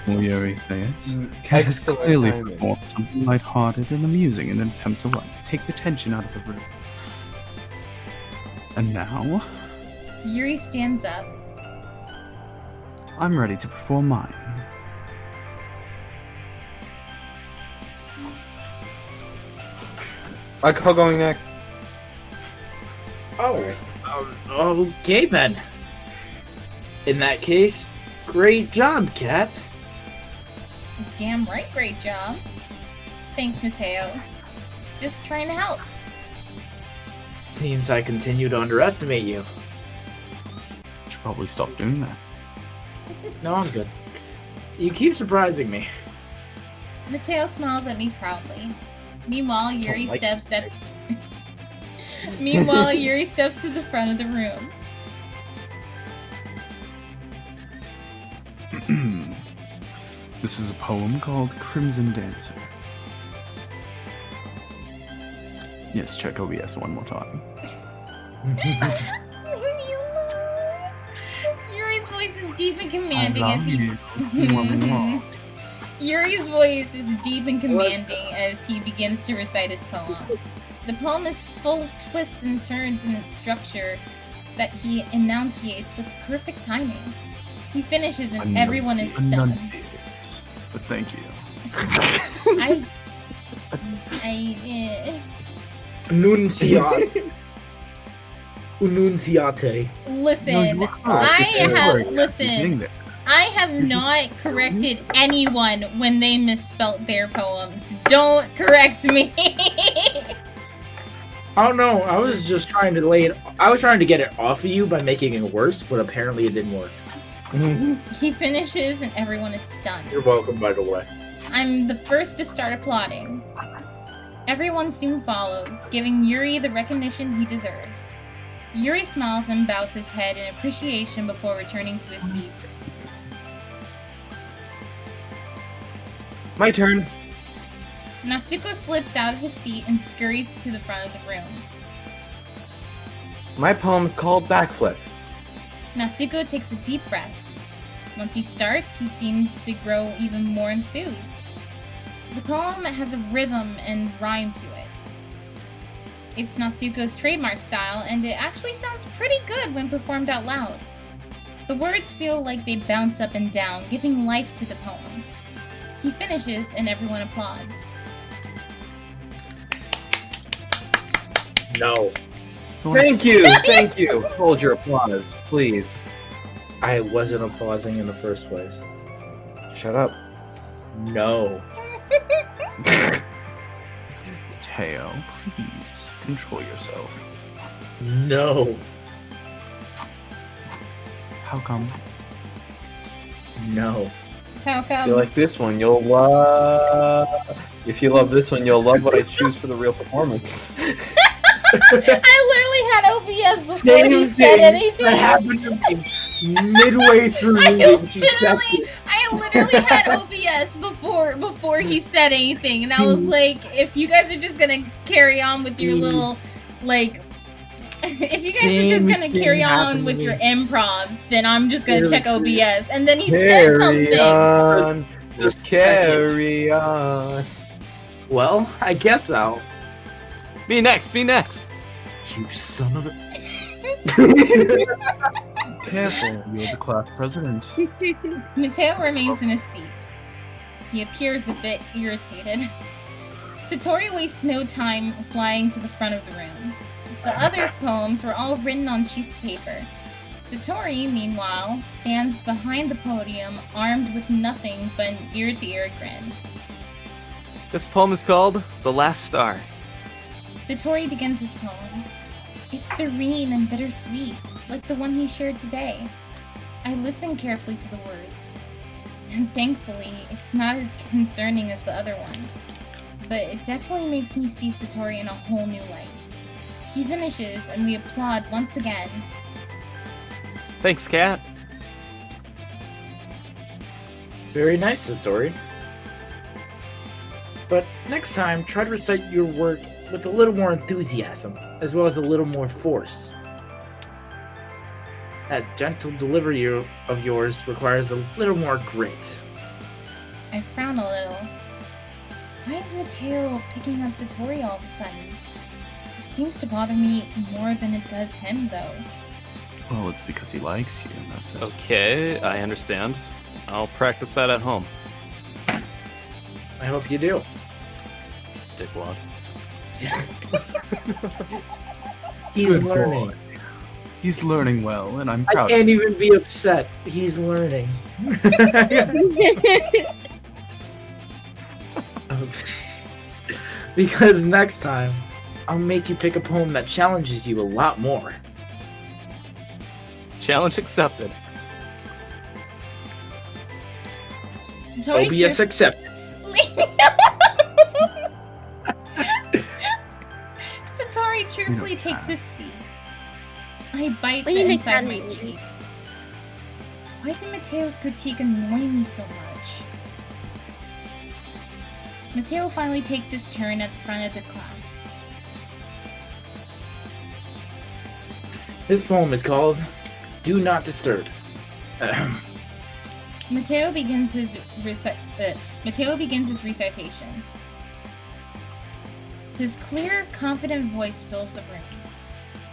Will Yuri say it? Cat has Excellent clearly timing. performed something lighthearted and amusing in an attempt to take the tension out of the room. And now, Yuri stands up. I'm ready to perform mine. I call going next. Oh, okay then. In that case, great job, Cat. Damn right, great job. Thanks, Mateo. Just trying to help. Seems I continue to underestimate you. Should probably stop doing that. No, I'm good. You keep surprising me. Mateo smiles at me proudly. Meanwhile, Yuri steps to the front of the room. This is a poem called Crimson Dancer. Yes, check OBS one more time. Yuri's voice is deep and commanding I as love he. you. Mwah. Yuri's voice is deep and commanding as he begins to recite his poem. The poem is full of twists and turns in its structure that he enunciates with perfect timing. He finishes and everyone is stunned. Enunciates. But thank you. Nunciate. Ununciate. Listen, I have not corrected anyone when they misspelt their poems. Don't correct me. Oh no, I was just trying to get it off of you by making it worse, but apparently it didn't work. He finishes and everyone is stunned. You're welcome, by the way. I'm the first to start applauding. Everyone soon follows, giving Yuri the recognition he deserves. Yuri smiles and bows his head in appreciation before returning to his seat. My turn. Natsuko slips out of his seat and scurries to the front of the room. My poem is called Backflip. Natsuko takes a deep breath. Once he starts, he seems to grow even more enthused. The poem has a rhythm and rhyme to it. It's Natsuko's trademark style, and it actually sounds pretty good when performed out loud. The words feel like they bounce up and down, giving life to the poem. He finishes, and everyone applauds. No. Thank you. Hold your applause, please. I wasn't applauding in the first place. Shut up. No. Teo, please control yourself. No. How come? No. How If you come? like this one, you'll love. If you love this one, you'll love what I choose for the real performance. I literally had OBS before he said anything. That happened to me midway through I when she said literally had OBS before he said anything, and I was like, if you guys are just gonna carry on with your little, like, if you guys are just gonna carry on with your improv, then I'm just gonna check OBS. And then he says something. On, just carry on. Well, I guess I'll. Me next. You son of a. Careful, you're the class president. Mateo remains in his seat. He appears a bit irritated. Satori wastes no time flying to the front of the room. The others' poems were all written on sheets of paper. Satori, meanwhile, stands behind the podium, armed with nothing but an ear-to-ear grin. This poem is called The Last Star. Satori begins his poem. It's serene and bittersweet, like the one he shared today. I listen carefully to the words, and thankfully, it's not as concerning as the other one. But it definitely makes me see Satori in a whole new light. He finishes, and we applaud once again. Thanks, Kat. Very nice, Satori. But next time, try to recite your work with a little more enthusiasm, as well as a little more force. That gentle delivery of yours requires a little more grit. I frown a little. Why is Mateo picking on Satori all of a sudden? It seems to bother me more than it does him, though. Well, it's because he likes you, and that's it. Okay, I understand. I'll practice that at home. I hope you do. Dickwad. He's Good learning. boy. He's learning well, and I'm I proud. can't even be upset. He's learning. Because next time, I'll make you pick a poem that challenges you a lot more. Challenge accepted. Satori OBS accepted. Satori cheerfully takes his seat. I bite What the do you inside of make my that mean? cheek. Why did Mateo's critique annoy me so much? Mateo finally takes his turn at the front of the class. This poem is called Do Not Disturb. Ahem. Mateo begins his recitation. His clear, confident voice fills the room.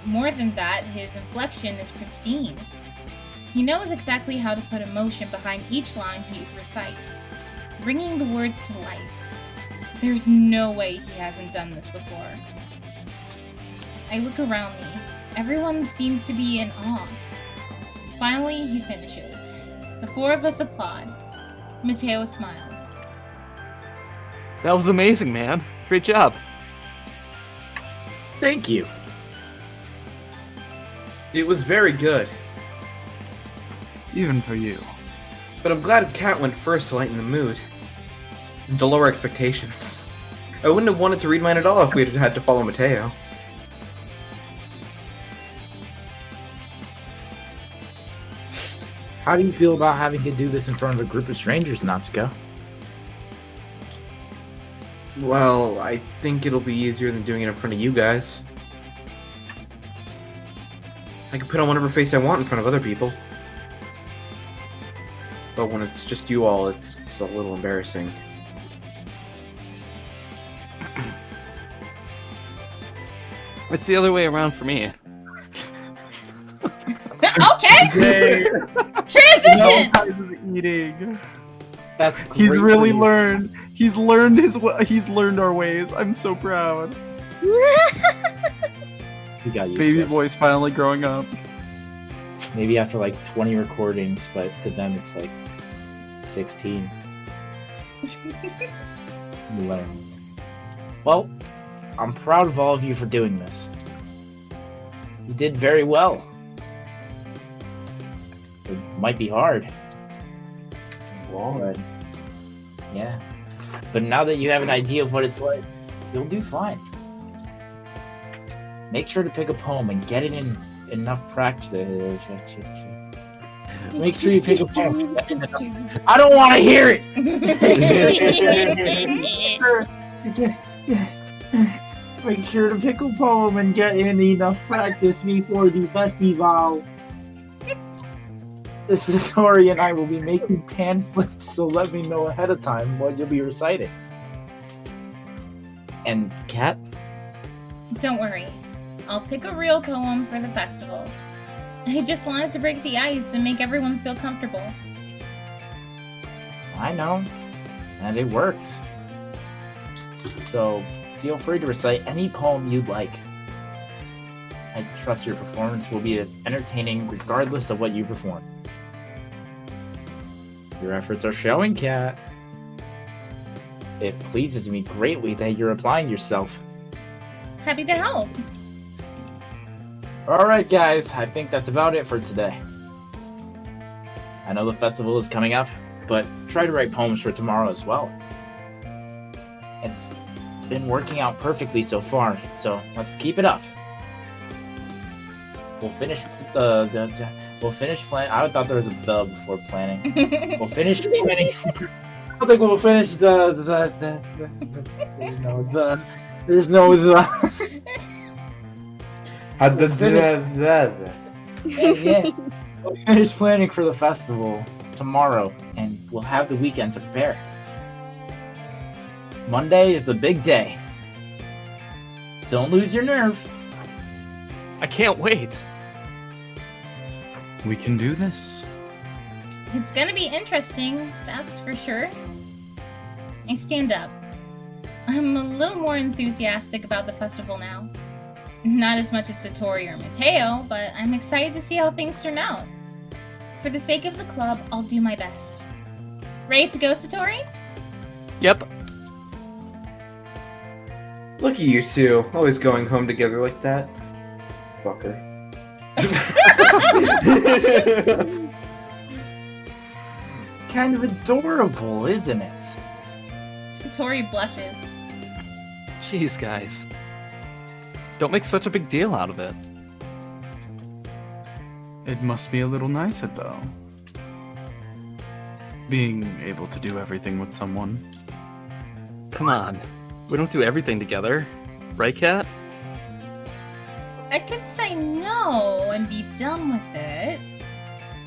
More than that, his inflection is pristine. He knows exactly how to put emotion behind each line he recites, bringing the words to life. There's no way he hasn't done this before. I look around me. Everyone seems to be in awe. Finally, he finishes. The four of us applaud. Mateo smiles. That was amazing, man. Great job. Thank you. It was very good, Even for you. but I'm glad Kat went first to lighten the mood. And to lower expectations. I wouldn't have wanted to read mine at all if we had had to follow Mateo. How do you feel about having to do this in front of a group of strangers, Natsuko? Well, I think it'll be easier than doing it in front of you guys. I can put on whatever face I want in front of other people. But when it's just you all, it's a little embarrassing. It's the other way around for me. Okay! Transition! Eating. That's great He's for really you. learned. He's learned he's learned our ways. I'm so proud. You got used Baby to us. boy's finally growing up. Maybe after like 20 recordings, but to them it's like 16. You learn. Well, I'm proud of all of you for doing this. You did very well. It might be hard. But, yeah. But now that you have an idea of what it's like, you'll do fine. Make sure to pick a poem and get it in enough practice. Make sure you pick a poem. I don't want to hear it! Make sure to pick a poem and get in enough practice before the festival. The Satori and I will be making pamphlets, so let me know ahead of time what you'll be reciting. And Kat? Don't worry. I'll pick a real poem for the festival. I just wanted to break the ice and make everyone feel comfortable. I know. And it worked. So feel free to recite any poem you'd like. I trust your performance will be as entertaining regardless of what you perform. Your efforts are showing, Cat. It pleases me greatly that you're applying yourself. Happy to help. Alright guys, I think that's about it for today. I know the festival is coming up, but try to write poems for tomorrow as well. It's been working out perfectly so far, so let's keep it up. We'll finish we'll finish planning. I thought there was a the before planning. We'll finish planning. I think we'll finish there's no the. Yeah. We'll finish planning for the festival tomorrow, and we'll have the weekend to prepare. Monday is the big day. Don't lose your nerve. I can't wait. We can do this. It's gonna be interesting, that's for sure. I stand up. I'm a little more enthusiastic about the festival now. Not as much as Satori or Mateo, but I'm excited to see how things turn out. For the sake of the club, I'll do my best. Ready to go, Satori? Yep. Look at you two, always going home together like that. Fucker. Kind of adorable, isn't it? Satori blushes. Jeez, guys. Don't make such a big deal out of it. It must be a little nicer, though. Being able to do everything with someone. Come on. We don't do everything together. Right, Cat? I could say no and be done with it.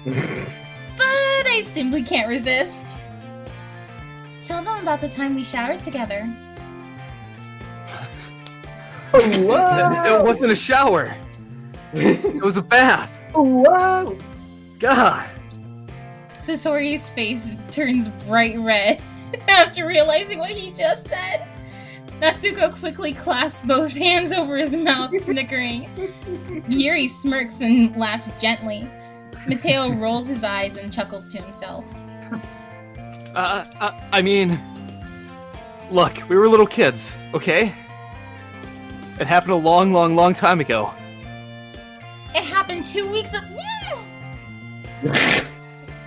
But I simply can't resist. Tell them about the time we showered together. It wasn't a shower. It was a bath. Wow! God. Satori's face turns bright red after realizing what he just said. Natsuko quickly clasps both hands over his mouth, snickering. Yuri smirks and laughs gently. Mateo rolls his eyes and chuckles to himself. I mean... Look, we were little kids, okay? It happened a long, long, long time ago. It happened 2 weeks of...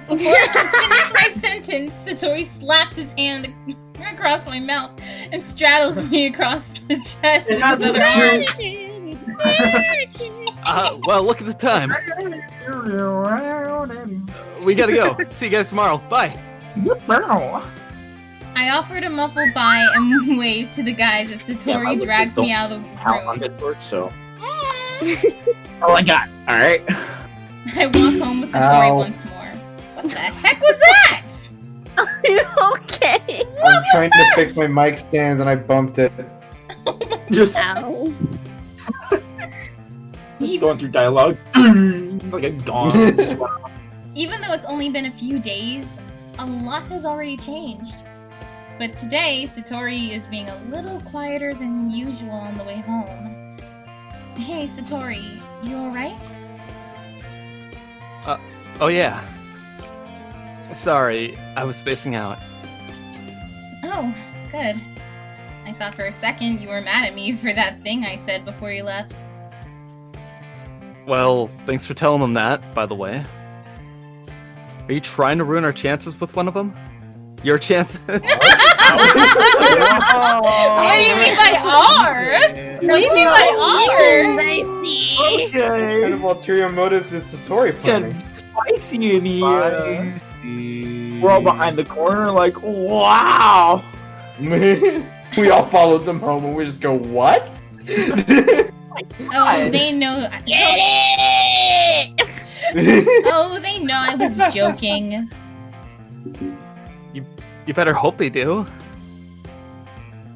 Before I can finish my sentence, Satori slaps his hand across my mouth and straddles me across the chest with his other arm. Well, look at the time. We gotta go. See you guys tomorrow. Bye. I offered a muffled bye and waved to the guys as Satori drags me out of the How on room. this work, so. Oh my god! Alright. I walk home with Satori once more. What the heck was that? Are you okay? I'm trying to fix my mic stand and I bumped it. Just Ow. going through dialogue. Like a gong. Just Even though it's only been a few days, a lot has already changed. But today, Satori is being a little quieter than usual on the way home. Hey, Satori, you alright? Oh, yeah. Sorry, I was spacing out. Oh, good. I thought for a second you were mad at me for that thing I said before you left. Well, thanks for telling them that, by the way. Are you trying to ruin our chances with one of them? Your chances? What do you mean by R? What do you mean by R? Spicy. Kind of ulterior motives it's a story planning. spicy in here. Spicy. We're all behind the corner, like, wow. We all followed them home and we just go, what? Oh, they know. Get it! Oh, they know I was joking. You better hope they do.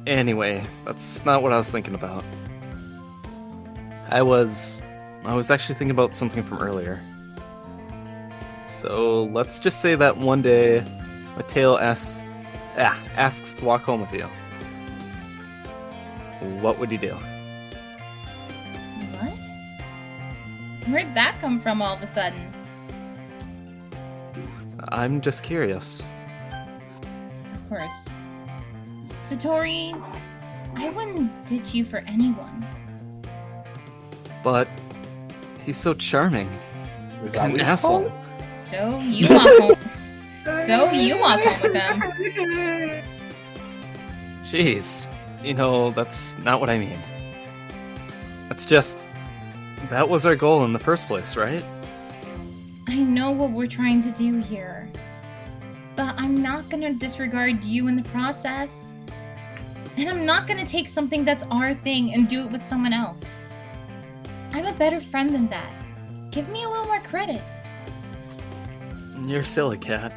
Anyway, that's not what I was thinking about. I was actually thinking about something from earlier. So let's just say that one day, Mateo asks to walk home with you. What would you do? What? Where'd that come from all of a sudden? I'm just curious. Of course. Satori, I wouldn't ditch you for anyone. But he's so charming. Is that An what you asshole. call it? So you walk home. So you walk home with him. Jeez. You know, that's not what I mean. That's just... That was our goal in the first place, right? I know what we're trying to do here. But I'm not gonna disregard you in the process. And I'm not gonna take something that's our thing and do it with someone else. I'm a better friend than that. Give me a little more credit. You're silly, Cat.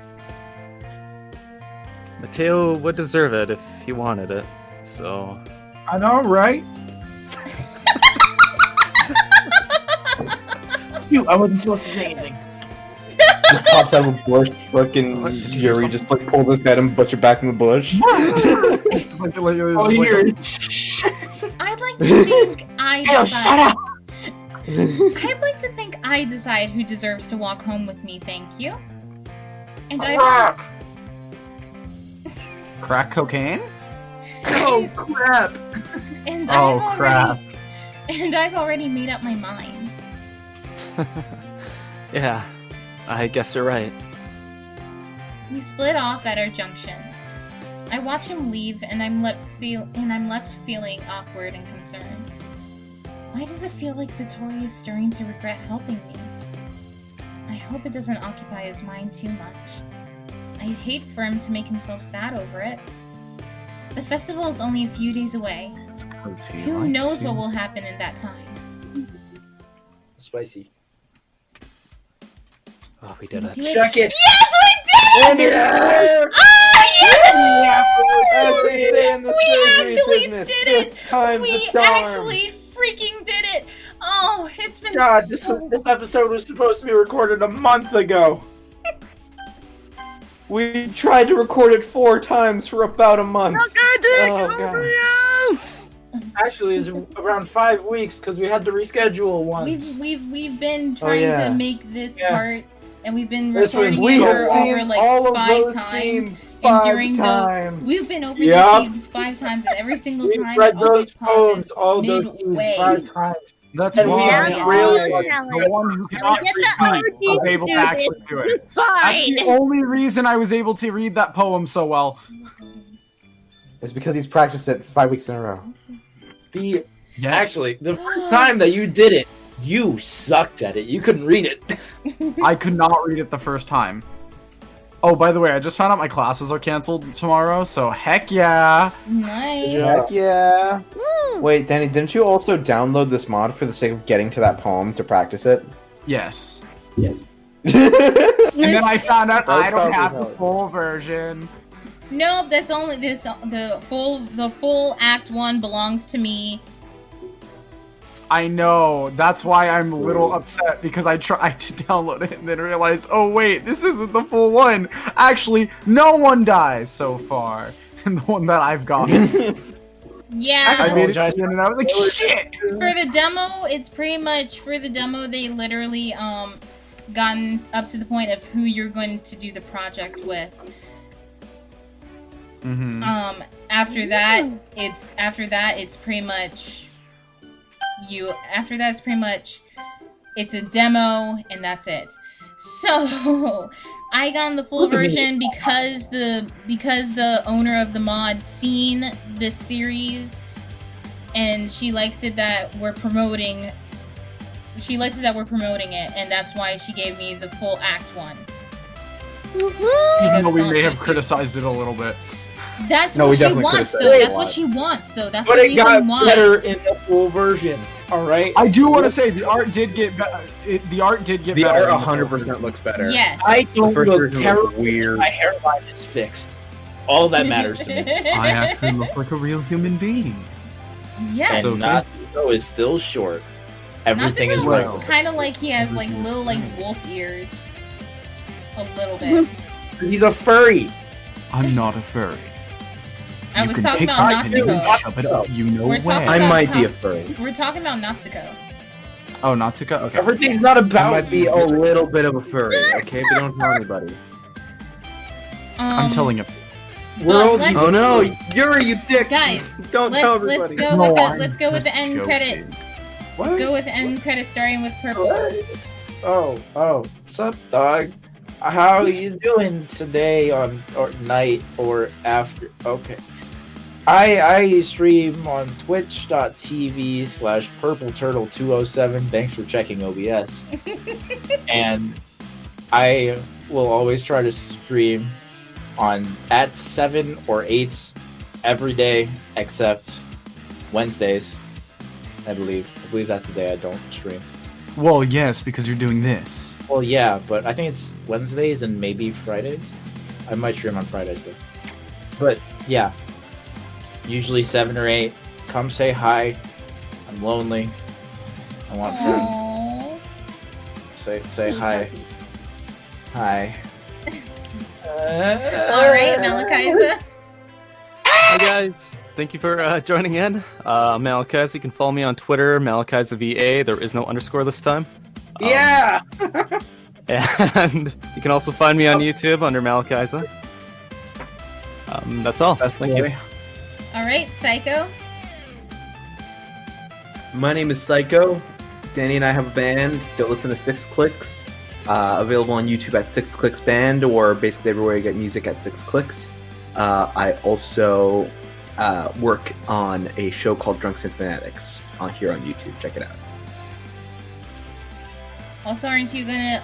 Mateo would deserve it if he wanted it, so... I know, right? I wasn't supposed to say anything. Just pops out of a bush, fucking Yuri just like pull his head and butcher back in the bush. Oh, here. I'd like to think I Hey, decide. shut up! I'd like to think I decide who deserves to walk home with me, thank you. And Crap! Crack cocaine? Oh, crap! And Oh, I've crap. already, and I've already made up my mind. Yeah, I guess you're right. We split off at our junction. I watch him leave, and I'm left feeling awkward and concerned. Why does it feel like Satori is starting to regret helping me? I hope it doesn't occupy his mind too much. I'd hate for him to make himself sad over it. The festival is only a few days away. It's 'cause he Who likes knows you. what will happen in that time? Spicy. Oh, we did it. Do it. Check it. Yes, we did! Oh, yes! As they say in the We surgery actually business, did it! fifth time's We the charm. actually freaking did it! Oh, it's been God, this so... episode was supposed to be recorded a month ago. We tried to record it 4 times for about a month. Oh god. Actually, it's around 5 weeks because we had to reschedule once. We've been trying yeah. to make this Yeah. part, and we've been This recording one's- it We have for over seen like all of 5 those times. scenes And 5 during times. those, we've been over Yup. these scenes 5 times, and every single We time read it always those poems, pauses all those scenes midway. 5 times. That's And we why have I- really- the one who cannot Yes, read the was OG able to student. actually do it. It's That's the fine. only reason I was able to read that poem so well. It's because he's practiced it 5 weeks in a row. The Yes. Actually, the first time that you did it, you sucked at it. You couldn't read it. I could not read it the first time. Oh, by the way, I just found out my classes are canceled tomorrow, so heck yeah. Nice. Yeah. Heck yeah. Woo. Wait, Danny, didn't you also download this mod for the sake of getting to that poem to practice it? Yes. and And then I found out That's I don't have probably the full version. Nope, that's only this. The full Act 1 belongs to me. I know. That's why I'm a little upset because I tried to download it and then realized, oh wait, this isn't the full one. Actually, no one dies so far in the one that I've gotten. Yeah. I made it apologize. to the end and I was like, shit. For the demo, it's pretty much for the demo. They literally gotten up to the point of who you're going to do the project with. Mm-hmm. After that, it's pretty much you. After that, it's pretty much it's a demo and that's it. So I got the full Look at me. version because the owner of the mod seen this series and she likes it that we're promoting. She likes it that we're promoting it, and that's why she gave me the full Act 1. Woohoo! Even though we it's on may have YouTube. criticized it a little bit. That's No, what we she definitely wants, criticized though. it a That's what lot. she wants, though. That's But the it got reason why. better in the full version. All right. I do want to say the art did get better. The art did get the better. art in the full 100% looks better. Yes. I don't first look version was terrible. weird. My hairline is fixed. All that matters to me. I actually look like a real human being. Yeah. And So Natsuko is still short. Everything is Natsuko right. looks kind of like he has like little like wolf ears. A little bit. He's a furry. I'm not a furry. I You was can talking take about my dick and Natsuko. shove it up, you know We're where. talking I about might be a top- furry. We're talking about Natsuko. Oh, Natsuka? Okay. Everything's not I about might be a little bit of a furry, okay? But don't tell anybody. I'm telling you. let's- Oh no, Yuri, you dick! Guys, Don't tell let's everybody. go No, with the I'm let's go with the end joking. credits. What? Let's go with the end credits starting with purple. Oh, what's up, dog? How are you doing today or night or after? Okay. I stream on twitch.tv/purpleturtle207. Thanks for checking OBS. And I will always try to stream at 7 or 8 every day except Wednesdays. I believe that's the day I don't stream. Well, yes, because you're doing this. Well, yeah, but I think it's Wednesdays and maybe Fridays. I might stream on Fridays though. But yeah, usually 7 or 8. Come say hi. I'm lonely. I want friends. Aww. Say hi. Hi. Alright, Malachiza. Hi guys, thank you for joining in. Malachiza, you can follow me on Twitter, MalachizaVA. There is no underscore this time. Yeah. And you can also find me on YouTube under Malachiza. That's all. Thank you. Alright, Syko. My name is Syko. Danny and I have a band. Go listen to 6 Clicks. Available on YouTube at 6 Clicks Band, or basically everywhere you get music at 6 Clicks. I also work on a show called Drunks and Fanatics here on YouTube. Check it out. Also, aren't you going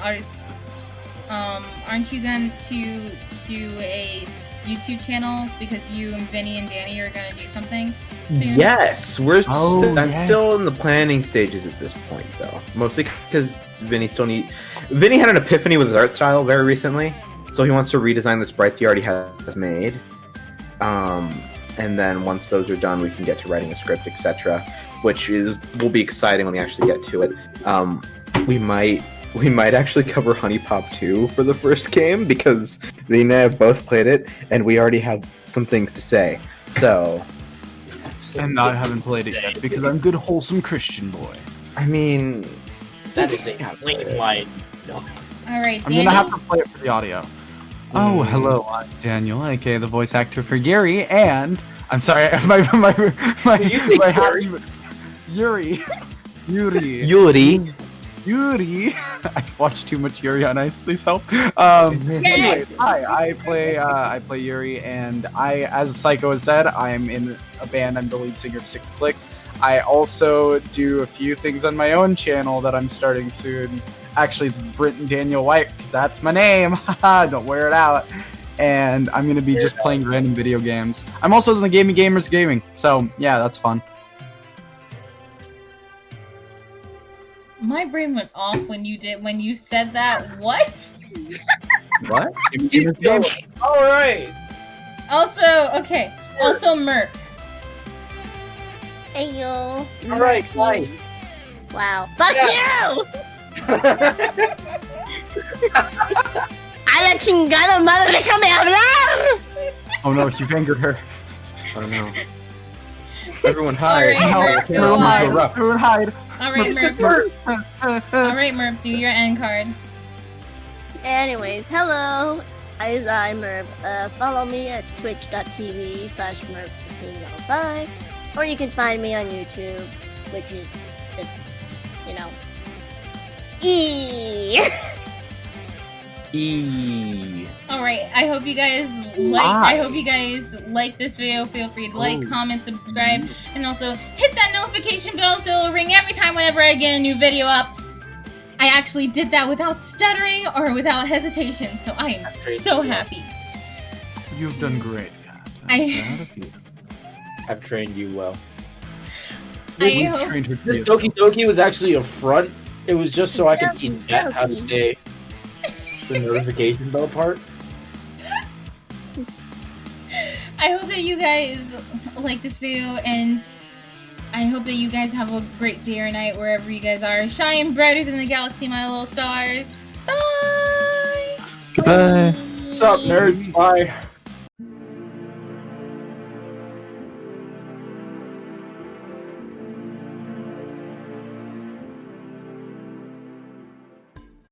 to do a YouTube channel because you and Vinny and Danny are gonna do something soon? Yes, Oh, that's yeah. still in the planning stages at this point, though. Mostly because Vinny had an epiphany with his art style very recently, so he wants to redesign the sprites he already has made. And then once those are done, we can get to writing a script, etc., which will be exciting when we actually get to it. We might actually cover Honey Pop 2 for the first game because Vinny and I have both played it, and we already have some things to say. So, And I haven't played it yet because I'm good, wholesome Christian boy. I mean, That is a plain line. No. Alright, I'm Danny. gonna have to play it for the audio. Oh, hello, I'm Daniel, aka the voice actor for Yuri, and I'm sorry, my Did you say Yuri. Yuri. Yuri. I've watched too much Yuri on Ice. Please help. Anyway, hi. I play Yuri, and as Syko has said, I'm in a band. I'm the lead singer of 6 Clicks. I also do a few things on my own channel that I'm starting soon. Actually, it's Britton Daniel White because that's my name. Haha, don't wear it out. And I'm gonna be just playing random video games. I'm also in the Gaming Gamers Gaming, so yeah, that's fun. My brain went off when you said that. What? What? All right. Also, okay. Also, Merp. Ayo. All right, guys. Wow. Fuck you! A la chingada madre, déjame hablar! Oh no, you've angered her. Oh no. Everyone hide. Alright, Merp, go on. Everyone hide. Alright, Merp. Alright, Merp, do your end card. Anyways, hello. I'm Merp. Follow me at twitch.tv/Merp1505. Or you can find me on YouTube, which is just, E. E. Alright, I hope you guys like this video. Feel free to like, comment, subscribe, and also hit that notification bell so it'll ring every time whenever I get a new video up. I actually did that without stuttering or without hesitation, so I am so happy. You've done great, Kat. I- I'm proud of you. I've trained you well. I We've hope- trained her to This be a- Doki Doki was actually a front. It was just so I could teach Matt how to say the notification bell part. I hope that you guys like this video, and I hope that you guys have a great day or night wherever you guys are. Shine brighter than the galaxy, my little stars. Bye! Goodbye. What's up, nerds? Bye.